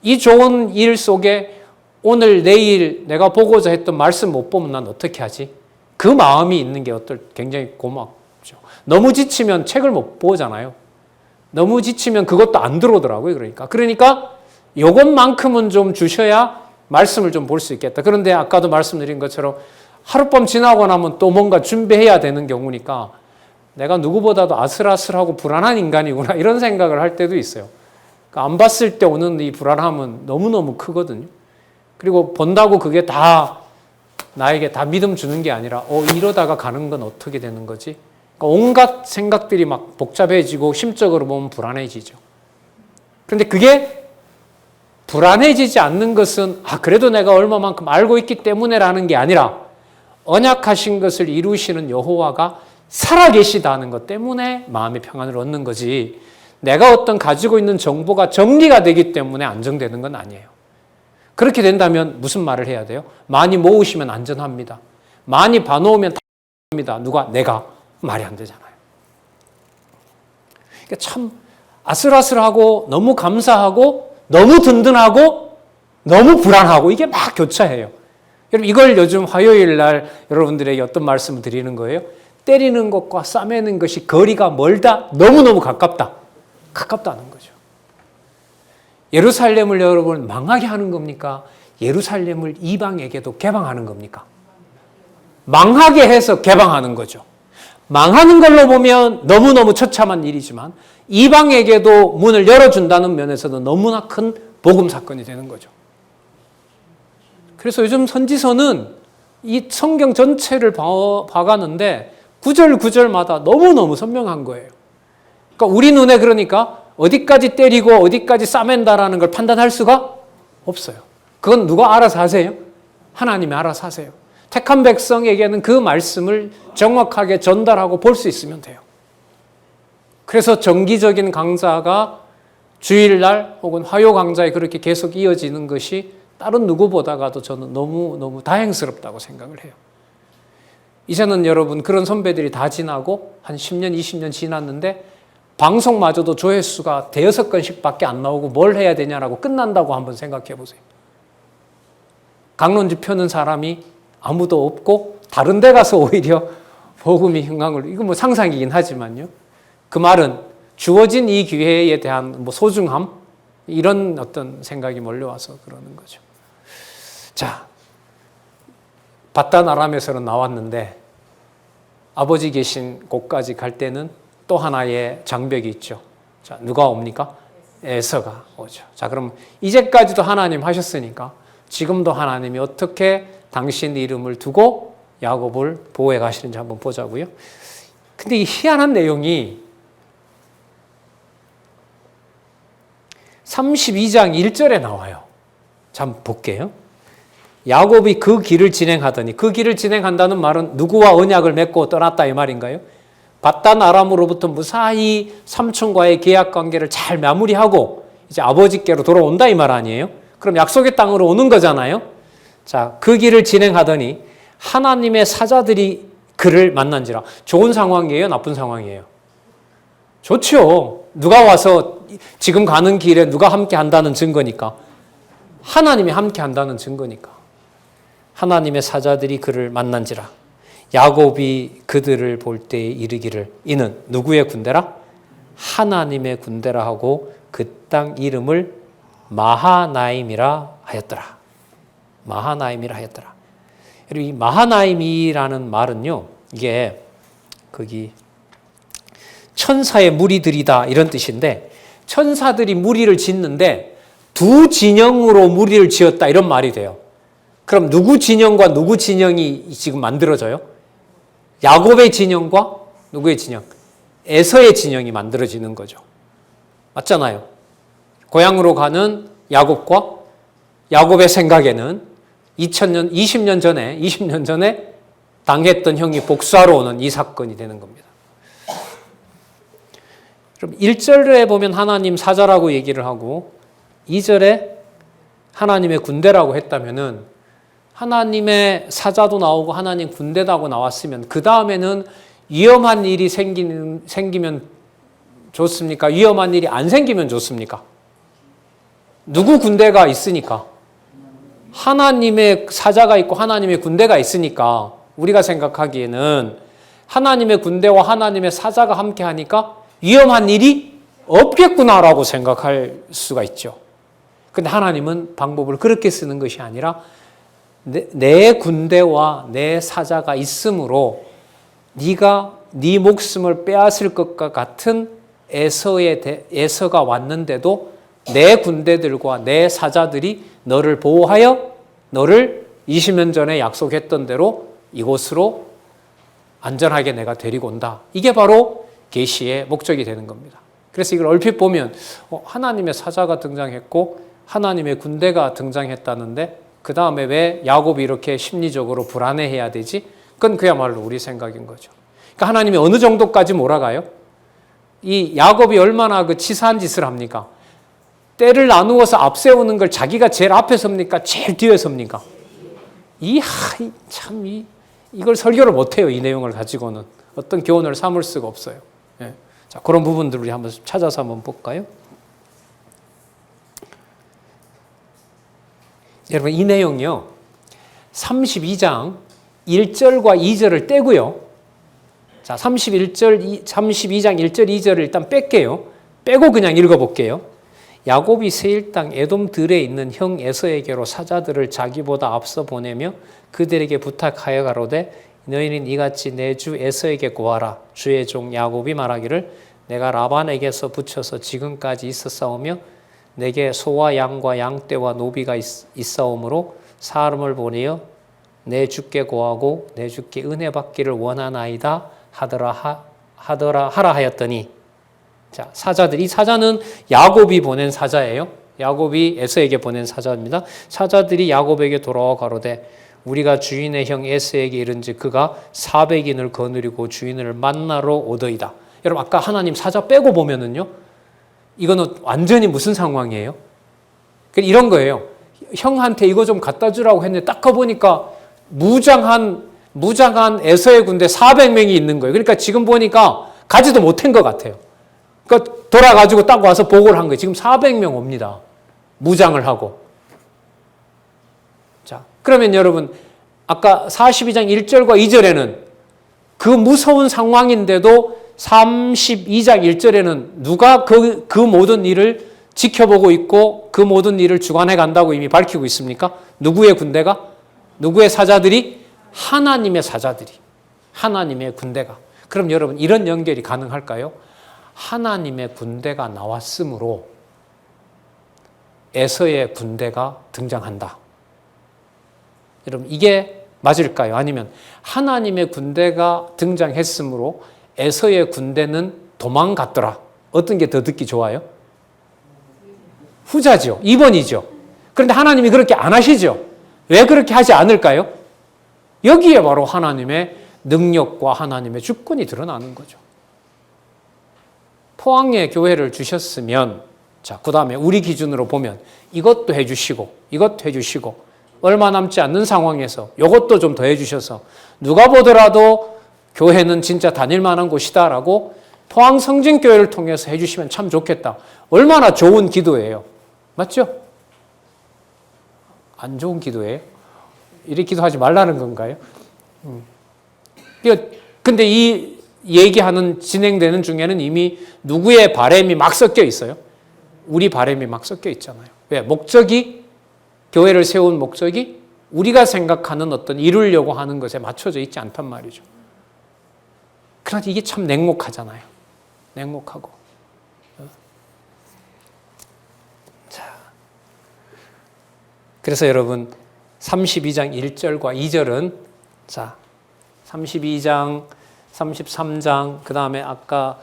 S1: 이 좋은 일 속에 오늘 내일 내가 보고자 했던 말씀 못 보면 난 어떻게 하지? 그 마음이 있는 게 굉장히 고맙죠. 너무 지치면 책을 못 보잖아요. 너무 지치면 그것도 안 들어오더라고요. 그러니까 이것만큼은 좀 주셔야 말씀을 좀 볼 수 있겠다. 그런데 아까도 말씀드린 것처럼 하룻밤 지나고 나면 또 뭔가 준비해야 되는 경우니까 내가 누구보다도 아슬아슬하고 불안한 인간이구나 이런 생각을 할 때도 있어요. 그러니까 안 봤을 때 오는 이 불안함은 너무너무 크거든요. 그리고 본다고 그게 다 나에게 다 믿음 주는 게 아니라 이러다가 가는 건 어떻게 되는 거지? 그러니까 온갖 생각들이 막 복잡해지고 심적으로 보면 불안해지죠. 그런데 그게 불안해지지 않는 것은 그래도 내가 얼마만큼 알고 있기 때문에라는 게 아니라 언약하신 것을 이루시는 여호와가 살아계시다는 것 때문에 마음의 평안을 얻는 거지 내가 어떤 가지고 있는 정보가 정리가 되기 때문에 안정되는 건 아니에요. 그렇게 된다면 무슨 말을 해야 돼요? 많이 모으시면 안전합니다. 많이 봐놓으면 합니다. 누가? 내가. 말이 안 되잖아요. 그러니까 참 아슬아슬하고 너무 감사하고 너무 든든하고 너무 불안하고 이게 막 교차해요. 여러분 이걸 요즘 화요일 날 여러분들에게 어떤 말씀을 드리는 거예요? 때리는 것과 싸매는 것이 거리가 멀다? 너무너무 가깝다. 가깝다는 거죠. 예루살렘을 여러분 망하게 하는 겁니까? 예루살렘을 이방에게도 개방하는 겁니까? 망하게 해서 개방하는 거죠. 망하는 걸로 보면 너무너무 처참한 일이지만 이방에게도 문을 열어준다는 면에서는 너무나 큰 복음 사건이 되는 거죠. 그래서 요즘 선지서는 이 성경 전체를 봐가는데 구절구절마다 너무너무 선명한 거예요. 그러니까 우리 눈에 그러니까 어디까지 때리고 어디까지 싸맨다라는 걸 판단할 수가 없어요. 그건 누가 알아서 하세요? 하나님이 알아서 하세요. 택한 백성에게는 그 말씀을 정확하게 전달하고 볼 수 있으면 돼요. 그래서 정기적인 강좌가 주일날 혹은 화요 강좌에 그렇게 계속 이어지는 것이 다른 누구보다가도 저는 너무너무 다행스럽다고 생각을 해요. 이제는 여러분 그런 선배들이 다 지나고 한 10년, 20년 지났는데 방송마저도 조회수가 5건씩밖에 안 나오고 뭘 해야 되냐라고 끝난다고 한번 생각해 보세요. 강론지 펴는 사람이 아무도 없고 다른 데 가서 오히려 복음이 흥황을, 이거 상상이긴 하지만요. 그 말은 주어진 이 기회에 대한 소중함 이런 어떤 생각이 몰려와서 그러는 거죠. 자, 바단 아람에서는 나왔는데 아버지 계신 곳까지 갈 때는 또 하나의 장벽이 있죠. 자, 누가 옵니까? 에서가 오죠. 자, 그럼 이제까지도 하나님 하셨으니까 지금도 하나님이 어떻게 당신 이름을 두고 야곱을 보호해 가시는지 한번 보자고요. 근데 이 희한한 내용이 32장 1절에 나와요. 자, 한번 볼게요. 야곱이 그 길을 진행하더니, 그 길을 진행한다는 말은 누구와 언약을 맺고 떠났다 이 말인가요? 바단 아람으로부터 무사히 삼촌과의 계약 관계를 잘 마무리하고 이제 아버지께로 돌아온다 이 말 아니에요? 그럼 약속의 땅으로 오는 거잖아요. 자, 그 길을 진행하더니 하나님의 사자들이 그를 만난지라. 좋은 상황이에요? 나쁜 상황이에요? 좋죠. 누가 와서 지금 가는 길에 누가 함께 한다는 증거니까. 하나님이 함께 한다는 증거니까. 하나님의 사자들이 그를 만난지라. 야곱이 그들을 볼 때에 이르기를 이는 누구의 군대라? 하나님의 군대라 하고 그 땅 이름을 마하나임이라 하였더라. 마하나임이라 하였더라. 그리고 이 마하나임이라는 말은요, 이게 거기 천사의 무리들이다 이런 뜻인데, 천사들이 무리를 짓는데 두 진영으로 무리를 지었다 이런 말이 돼요. 그럼 누구 진영과 누구 진영이 지금 만들어져요? 야곱의 진영과 누구의 진영? 에서의 진영이 만들어지는 거죠. 맞잖아요. 고향으로 가는 야곱과 야곱의 생각에는 20년 전에 당했던 형이 복수하러 오는 이 사건이 되는 겁니다. 그럼 1절에 보면 하나님 사자라고 얘기를 하고 2절에 하나님의 군대라고 했다면은 하나님의 사자도 나오고 하나님 군대라고 나왔으면 그 다음에는 위험한 일이 생기면 좋습니까? 위험한 일이 안 생기면 좋습니까? 누구 군대가 있으니까? 하나님의 사자가 있고 하나님의 군대가 있으니까 우리가 생각하기에는 하나님의 군대와 하나님의 사자가 함께 하니까 위험한 일이 없겠구나라고 생각할 수가 있죠. 근데 하나님은 방법을 그렇게 쓰는 것이 아니라 내 군대와 내 사자가 있으므로 네가 네 목숨을 빼앗을 것과 같은 에서가 왔는데도 내 군대들과 내 사자들이 너를 보호하여 너를 20년 전에 약속했던 대로 이곳으로 안전하게 내가 데리고 온다. 이게 바로 계시의 목적이 되는 겁니다. 그래서 이걸 얼핏 보면 하나님의 사자가 등장했고 하나님의 군대가 등장했다는데 그 다음에 왜 야곱이 이렇게 심리적으로 불안해해야 되지? 그건 그야말로 우리 생각인 거죠. 그러니까 하나님이 어느 정도까지 몰아가요? 이 야곱이 얼마나 그 치사한 짓을 합니까? 때를 나누어서 앞세우는 걸 자기가 제일 앞에 섭니까? 제일 뒤에 섭니까? 이걸 설교를 못해요. 이 내용을 가지고는. 어떤 교훈을 삼을 수가 없어요. 예. 자, 그런 부분들을 우리 한번 찾아서 한번 볼까요? 여러분, 이 내용이요. 32장 1절과 2절을 떼고요. 자, 32장 1절, 2절을 일단 뺄게요. 빼고 그냥 읽어볼게요. 야곱이 세일 땅 에돔 들에 있는 형 에서에게로 사자들을 자기보다 앞서 보내며 그들에게 부탁하여 가로되 너희는 이같이 내 주 에서에게 고하라. 주의 종 야곱이 말하기를 내가 라반에게서 붙여서 지금까지 있었사오며 내게 소와 양과 양떼와 노비가 있사오므로 사람을 보내어 내 주께 고하고 내 주께 은혜 받기를 원하나이다 하라 하였더니, 자, 사자들, 이 사자는 야곱이 보낸 사자예요. 야곱이 에서에게 보낸 사자입니다. 사자들이 야곱에게 돌아와 가로되 우리가 주인의 형 에서에게 이른즉 그가 400인을 거느리고 주인을 만나러 오더이다. 여러분, 아까 하나님 사자 빼고 보면은요, 이거는 완전히 무슨 상황이에요? 이런 거예요. 형한테 이거 좀 갖다 주라고 했는데 딱 가보니까 무장한 에서의 군대 400명이 있는 거예요. 그러니까 지금 보니까 가지도 못한 것 같아요. 그러니까 돌아가지고 딱 와서 보고를 한 거예요. 지금 400명 옵니다. 무장을 하고. 자, 그러면 여러분, 아까 42장 1절과 2절에는 그 무서운 상황인데도 32장 1절에는 누가 그 모든 일을 지켜보고 있고 그 모든 일을 주관해 간다고 이미 밝히고 있습니까? 누구의 군대가? 누구의 사자들이? 하나님의 사자들이. 하나님의 군대가. 그럼 여러분, 이런 연결이 가능할까요? 하나님의 군대가 나왔으므로 에서의 군대가 등장한다. 여러분, 이게 맞을까요? 아니면 하나님의 군대가 등장했으므로 에서의 군대는 도망갔더라. 어떤 게 더 듣기 좋아요? 후자죠. 2번이죠. 그런데 하나님이 그렇게 안 하시죠. 왜 그렇게 하지 않을까요? 여기에 바로 하나님의 능력과 하나님의 주권이 드러나는 거죠. 포항에 교회를 주셨으면, 자, 그 다음에 우리 기준으로 보면 이것도 해주시고 이것도 해주시고 얼마 남지 않는 상황에서 이것도 좀 더 해주셔서 누가 보더라도 교회는 진짜 다닐 만한 곳이다라고 포항 성진교회를 통해서 해주시면 참 좋겠다. 얼마나 좋은 기도예요. 맞죠? 안 좋은 기도예요? 이렇게 기도하지 말라는 건가요? 근데 이 얘기하는 진행되는 중에는 이미 누구의 바람이 막 섞여 있어요. 우리 바람이 막 섞여 있잖아요. 왜? 목적이, 교회를 세운 목적이 우리가 생각하는 어떤 이루려고 하는 것에 맞춰져 있지 않단 말이죠. 그러나 이게 참 냉혹하잖아요. 냉혹하고. 자, 그래서 여러분 32장 1절과 2절은 자, 32장, 33장, 그 다음에 아까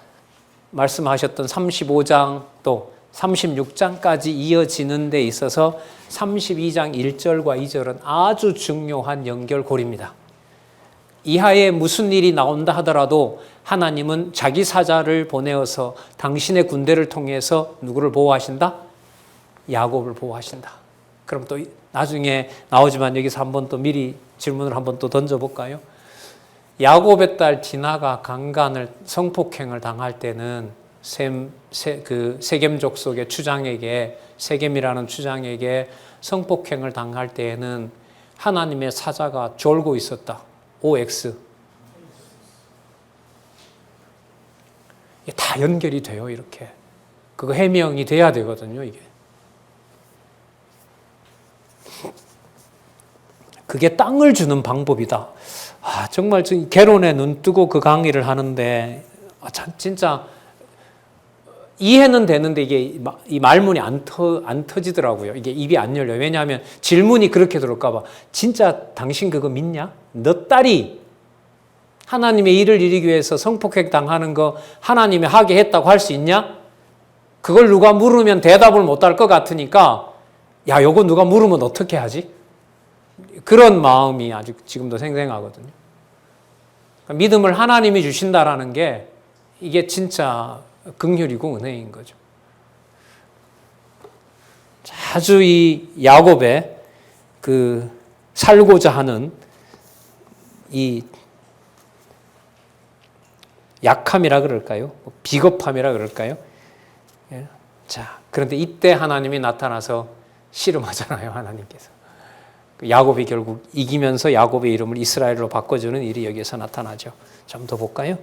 S1: 말씀하셨던 35장 또 36장까지 이어지는 데 있어서 32장 1절과 2절은 아주 중요한 연결고리입니다. 이하에 무슨 일이 나온다 하더라도 하나님은 자기 사자를 보내어서 당신의 군대를 통해서 누구를 보호하신다? 야곱을 보호하신다. 그럼 또 나중에 나오지만 여기서 한번 또 미리 질문을 한번 또 던져볼까요? 야곱의 딸 디나가 강간을 성폭행을 당할 때는 세겜 족속의 추장에게, 세겜이라는 추장에게 성폭행을 당할 때에는 하나님의 사자가 졸고 있었다. OX. 이게 다 연결이 돼요, 이렇게. 그거 해명이 돼야 되거든요, 이게. 그게 땅을 주는 방법이다. 정말 개론에 눈 뜨고 그 강의를 하는데, 진짜 이해는 되는데 이게 이 말문이 안 터지더라고요. 이게 입이 안 열려요. 왜냐하면 질문이 그렇게 들어올까봐. 진짜 당신 그거 믿냐? 너 딸이 하나님의 일을 이루기 위해서 성폭행 당하는 거 하나님이 하게 했다고 할 수 있냐? 그걸 누가 물으면 대답을 못 할 것 같으니까 야, 요거 누가 물으면 어떻게 하지? 그런 마음이 아직 지금도 생생하거든요. 그러니까 믿음을 하나님이 주신다라는 게 이게 진짜 긍휼이고 은혜인 거죠. 아주 이 야곱의 그 살고자 하는 이 약함이라 그럴까요? 비겁함이라 그럴까요? 자, 그런데 이때 하나님이 나타나서 씨름하잖아요, 하나님께서. 야곱이 결국 이기면서 야곱의 이름을 이스라엘로 바꿔주는 일이 여기에서 나타나죠. 좀 더 볼까요?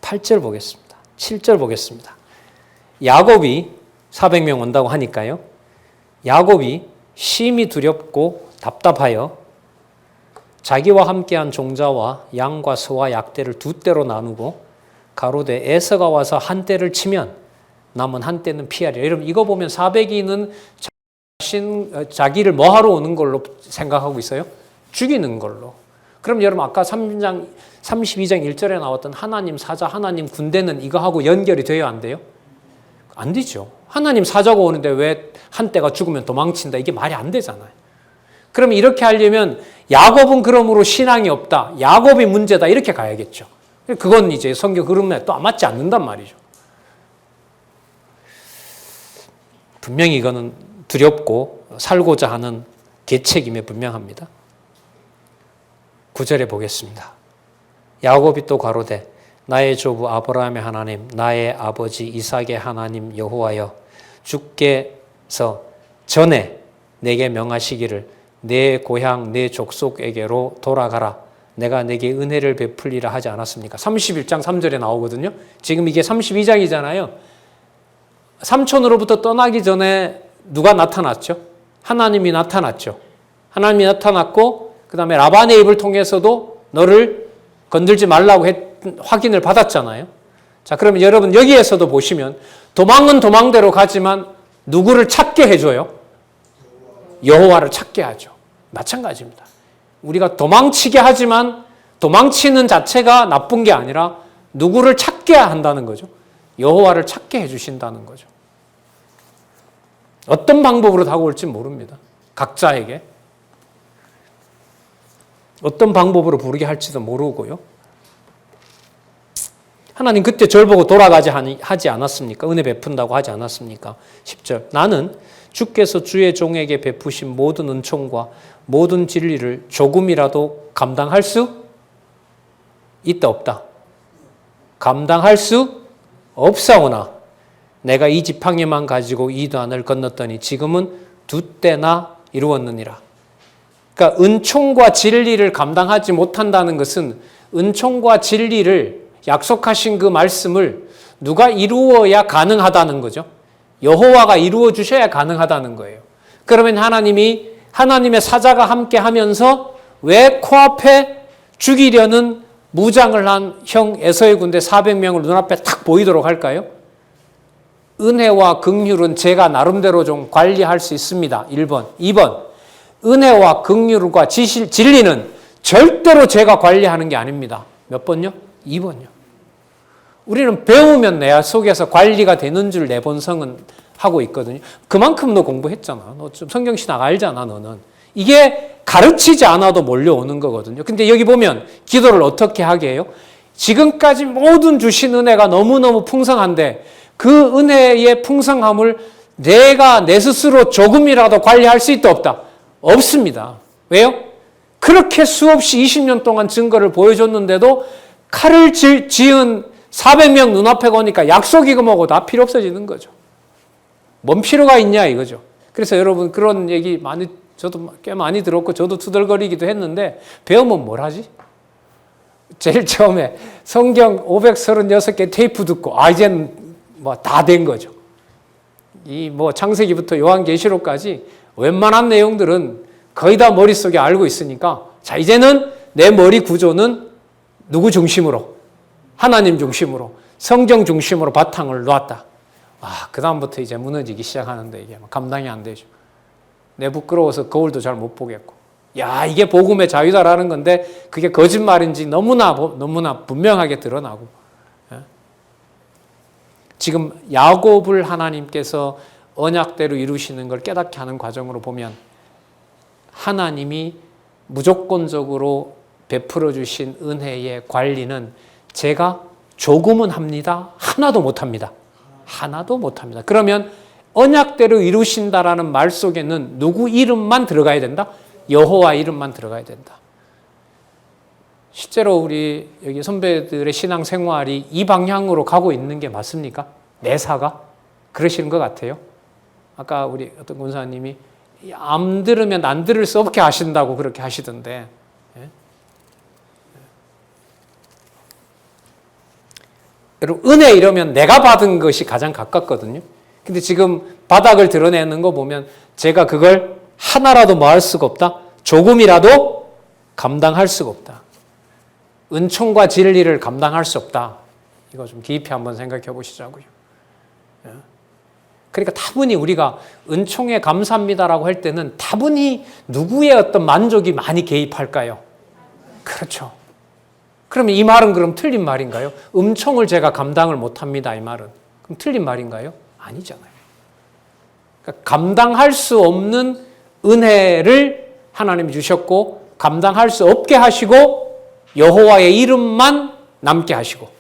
S1: 8절 보겠습니다. 7절 보겠습니다. 야곱이 400명 온다고 하니까요. 야곱이 심히 두렵고 답답하여 자기와 함께한 종자와 양과 소와 약대를 두 떼로 나누고 가로되 에서가 와서 한 떼를 치면 남은 한 떼는 피하리라. 여러분 이거 보면 400인은 자기를 뭐하러 오는 걸로 생각하고 있어요? 죽이는 걸로. 그럼 여러분 아까 32장 1절에 나왔던 하나님 사자, 하나님 군대는 이거하고 연결이 돼요? 안 돼요? 안 되죠. 하나님 사자가 오는데 왜 한 떼가 죽으면 도망친다? 이게 말이 안 되잖아요. 그럼 이렇게 하려면 야곱은 그러므로 신앙이 없다. 야곱이 문제다. 이렇게 가야겠죠. 그건 이제 성경 흐름에 또 맞지 않는단 말이죠. 분명히 이거는 두렵고 살고자 하는 계책임에 분명합니다. 9절에 보겠습니다. 야곱이 또 가로되 나의 조부 아브라함의 하나님 나의 아버지 이삭의 하나님 여호와여 주께서 전에 내게 명하시기를 내 고향 내 족속에게로 돌아가라 내가 내게 은혜를 베풀리라 하지 않았습니까? 31장 3절에 나오거든요. 지금 이게 32장이잖아요. 삼촌으로부터 떠나기 전에 누가 나타났죠? 하나님이 나타났죠. 하나님이 나타났고 그 다음에 라반의 입을 통해서도 너를 건들지 말라고 확인을 받았잖아요. 자, 그러면 여러분 여기에서도 보시면 도망은 도망대로 가지만 누구를 찾게 해줘요? 여호와를 찾게 하죠. 마찬가지입니다. 우리가 도망치게 하지만 도망치는 자체가 나쁜 게 아니라 누구를 찾게 한다는 거죠. 여호와를 찾게 해주신다는 거죠. 어떤 방법으로 다가올지 모릅니다. 각자에게. 어떤 방법으로 부르게 할지도 모르고요. 하나님 그때 절 보고 돌아가지 하지 않았습니까? 은혜 베푼다고 하지 않았습니까? 10절 나는 주께서 주의 종에게 베푸신 모든 은총과 모든 진리를 조금이라도 감당할 수 있다 없다? 감당할 수 없사오나 내가 이 지팡이만 가지고 이단을 건넜더니 지금은 두 때나 이루었느니라. 그러니까 은총과 진리를 감당하지 못한다는 것은 은총과 진리를 약속하신 그 말씀을 누가 이루어야 가능하다는 거죠. 여호와가 이루어 주셔야 가능하다는 거예요. 그러면 하나님의 사자가 함께 하면서 왜 코앞에 죽이려는 무장을 한 형 에서의 군대 400명을 눈앞에 탁 보이도록 할까요? 은혜와 긍휼은 제가 나름대로 좀 관리할 수 있습니다. 1번. 2번. 은혜와 긍휼과 진리는 절대로 제가 관리하는 게 아닙니다. 몇 번요? 2번요. 우리는 배우면 내 속에서 관리가 되는 줄 내 본성은 하고 있거든요. 그만큼 너 공부했잖아. 너 좀 성경신학 알잖아, 너는. 이게 가르치지 않아도 몰려오는 거거든요. 근데 여기 보면 기도를 어떻게 하게 해요? 지금까지 모든 주신 은혜가 너무너무 풍성한데 그 은혜의 풍성함을 내가 내 스스로 조금이라도 관리할 수 있다 없다? 없습니다. 왜요? 그렇게 수없이 20년 동안 증거를 보여줬는데도 칼을 지은 400명 눈앞에 오니까 약속이고 뭐고 다 필요 없어지는 거죠. 뭔 필요가 있냐 이거죠. 그래서 여러분 그런 얘기 저도 꽤 많이 들었고 저도 투덜거리기도 했는데 배우면 뭘 하지? 제일 처음에 성경 536개 테이프 듣고 이제는 뭐 다 된 거죠. 이 뭐 창세기부터 요한계시록까지 웬만한 내용들은 거의 다 머릿속에 알고 있으니까 자 이제는 내 머리 구조는 누구 중심으로? 하나님 중심으로 성경 중심으로 바탕을 놓았다. 그 다음부터 이제 무너지기 시작하는데 이게 감당이 안 되죠. 내 부끄러워서 거울도 잘 못 보겠고. 이게 복음의 자유다라는 건데 그게 거짓말인지 너무나 분명하게 드러나고. 지금 야곱을 하나님께서 언약대로 이루시는 걸 깨닫게 하는 과정으로 보면 하나님이 무조건적으로 베풀어 주신 은혜의 관리는 제가 조금은 합니다. 하나도 못 합니다. 하나도 못 합니다. 그러면 언약대로 이루신다라는 말 속에는 누구 이름만 들어가야 된다? 여호와 이름만 들어가야 된다. 실제로 우리 여기 선배들의 신앙 생활이 이 방향으로 가고 있는 게 맞습니까? 매사가? 그러시는 것 같아요. 아까 우리 어떤 권사님이 안 들으면 안 들을 수 없게 하신다고 그렇게 하시던데. 여러분, 은혜 이러면 내가 받은 것이 가장 가깝거든요. 근데 지금 바닥을 드러내는 거 보면 제가 그걸 하나라도 뭐 할 수가 없다? 조금이라도 감당할 수가 없다. 은총과 진리를 감당할 수 없다. 이거 좀 깊이 한번 생각해 보시자고요. 그러니까 다분히 우리가 은총에 감사합니다라고 할 때는 다분히 누구의 어떤 만족이 많이 개입할까요? 그렇죠. 그러면 이 말은 그럼 틀린 말인가요? 은총을 제가 감당을 못합니다. 이 말은. 그럼 틀린 말인가요? 아니잖아요. 그러니까 감당할 수 없는 은혜를 하나님이 주셨고 감당할 수 없게 하시고 여호와의 이름만 남게 하시고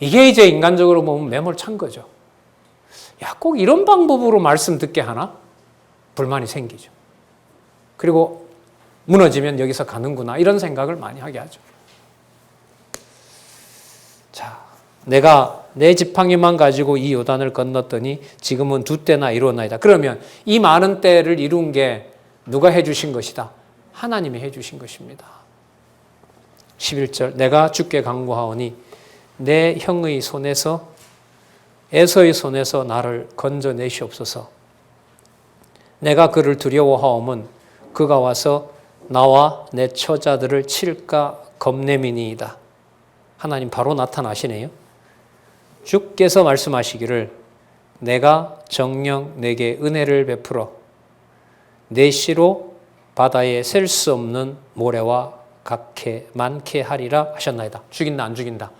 S1: 이게 이제 인간적으로 보면 매몰찬 거죠. 꼭 이런 방법으로 말씀 듣게 하나? 불만이 생기죠. 그리고 무너지면 여기서 가는구나 이런 생각을 많이 하게 하죠. 자, 내가 내 지팡이만 가지고 이 요단을 건넜더니 지금은 2때나 이루었나이다. 그러면 이 많은 때를 이룬 게 누가 해주신 것이다? 하나님이 해주신 것입니다. 11절 내가 주께 간구하오니 내 형의 손에서 에서의 손에서 나를 건져내시옵소서. 내가 그를 두려워하오면 그가 와서 나와 내 처자들을 칠까 겁내미니이다. 하나님 바로 나타나시네요. 주께서 말씀하시기를 내가 정녕 내게 은혜를 베풀어 내 씨로 바다에 셀 수 없는 모래와 각해 많게 하리라 하셨나이다. 죽인다 안 죽인다?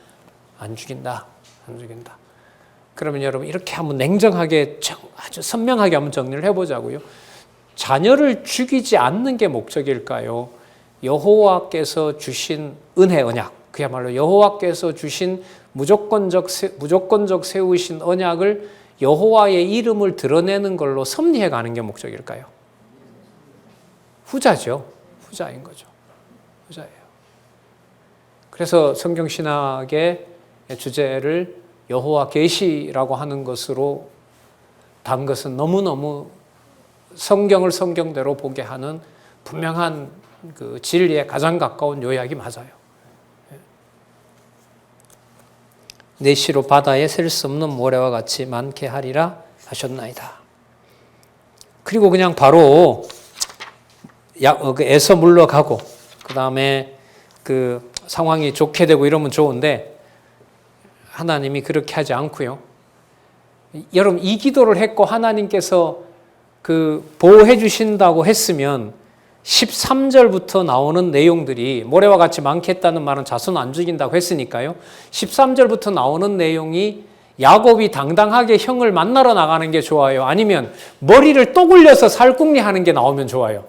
S1: 안 죽인다. 안 죽인다. 그러면 여러분 이렇게 한번 냉정하게 아주 선명하게 한번 정리를 해보자고요. 자녀를 죽이지 않는 게 목적일까요? 여호와께서 주신 은혜 언약, 그야말로 여호와께서 주신 무조건적 세우신 언약을 여호와의 이름을 드러내는 걸로 섭리해 가는 게 목적일까요? 후자죠. 후자인 거죠. 후자예요. 그래서 성경신학의 주제를 여호와 계시라고 하는 것으로 단 것은 너무너무 성경을 성경대로 보게 하는 분명한 그 진리에 가장 가까운 요약이 맞아요. 내 씨로 바다에 셀 수 없는 모래와 같이 많게 하리라 하셨나이다. 그리고 그냥 바로 애서 물러가고 그 다음에 그 상황이 좋게 되고 이러면 좋은데 하나님이 그렇게 하지 않고요. 여러분 이 기도를 했고 하나님께서 그 보호해 주신다고 했으면 13절부터 나오는 내용들이 모래와 같이 많겠다는 말은 자손 안 죽인다고 했으니까요. 13절부터 나오는 내용이 야곱이 당당하게 형을 만나러 나가는 게 좋아요? 아니면 머리를 또 굴려서 살궁리 하는 게 나오면 좋아요?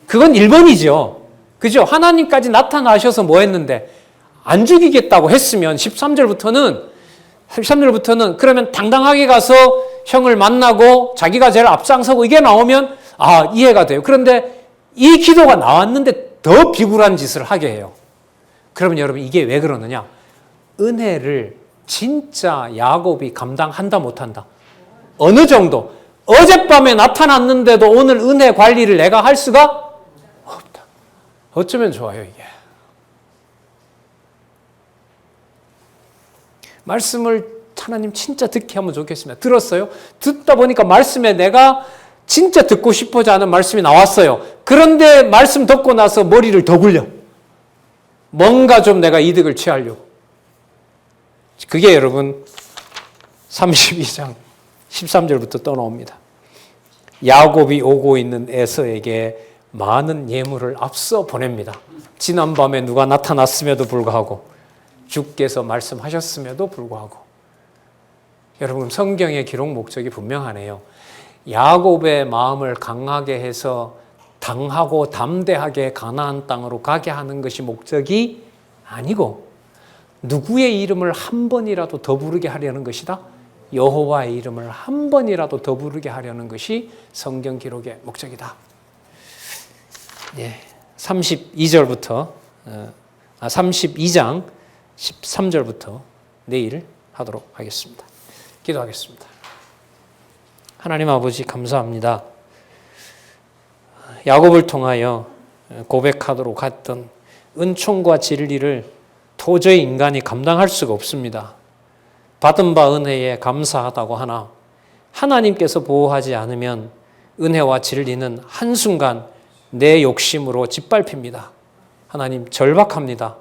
S1: 그건 1번이죠. 그죠? 하나님까지 나타나셔서 뭐 했는데 안 죽이겠다고 했으면 13절부터는 그러면 당당하게 가서 형을 만나고 자기가 제일 앞장서고 이게 나오면 이해가 돼요. 그런데 이 기도가 나왔는데 더 비굴한 짓을 하게 해요. 그러면 여러분 이게 왜 그러느냐? 은혜를 진짜 야곱이 감당한다 못한다? 어느 정도? 어젯밤에 나타났는데도 오늘 은혜 관리를 내가 할 수가 없다. 어쩌면 좋아요 이게. 말씀을 하나님 진짜 듣게 하면 좋겠습니다. 들었어요? 듣다 보니까 말씀에 내가 진짜 듣고 싶어지 않은 말씀이 나왔어요. 그런데 말씀 듣고 나서 머리를 더 굴려. 뭔가 좀 내가 이득을 취하려고. 그게 여러분 32장 13절부터 떠나옵니다. 야곱이 오고 있는 에서에게 많은 예물을 앞서 보냅니다. 지난밤에 누가 나타났음에도 불구하고 주께서 말씀하셨음에도 불구하고 여러분 성경의 기록 목적이 분명하네요. 야곱의 마음을 강하게 해서 당하고 담대하게 가나안 땅으로 가게 하는 것이 목적이 아니고 누구의 이름을 한 번이라도 더 부르게 하려는 것이다. 여호와의 이름을 한 번이라도 더 부르게 하려는 것이 성경 기록의 목적이다. 32장 13절부터 내일 하도록 하겠습니다. 기도하겠습니다. 하나님 아버지 감사합니다. 야곱을 통하여 고백하도록 했던 은총과 진리를 도저히 인간이 감당할 수가 없습니다. 받은 바 은혜에 감사하다고 하나 하나님께서 보호하지 않으면 은혜와 진리는 한순간 내 욕심으로 짓밟힙니다. 하나님 절박합니다.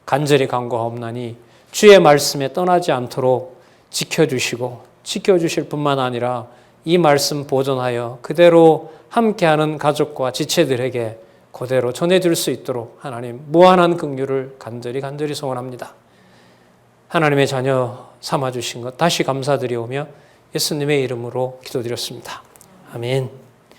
S1: 간절히 간구하옵나니 주의 말씀에 떠나지 않도록 지켜주시고 지켜주실 뿐만 아니라 이 말씀 보존하여 그대로 함께하는 가족과 지체들에게 그대로 전해줄 수 있도록 하나님 무한한 긍휼을 간절히 소원합니다. 하나님의 자녀 삼아주신 것 다시 감사드리오며 예수님의 이름으로 기도드렸습니다. 아멘.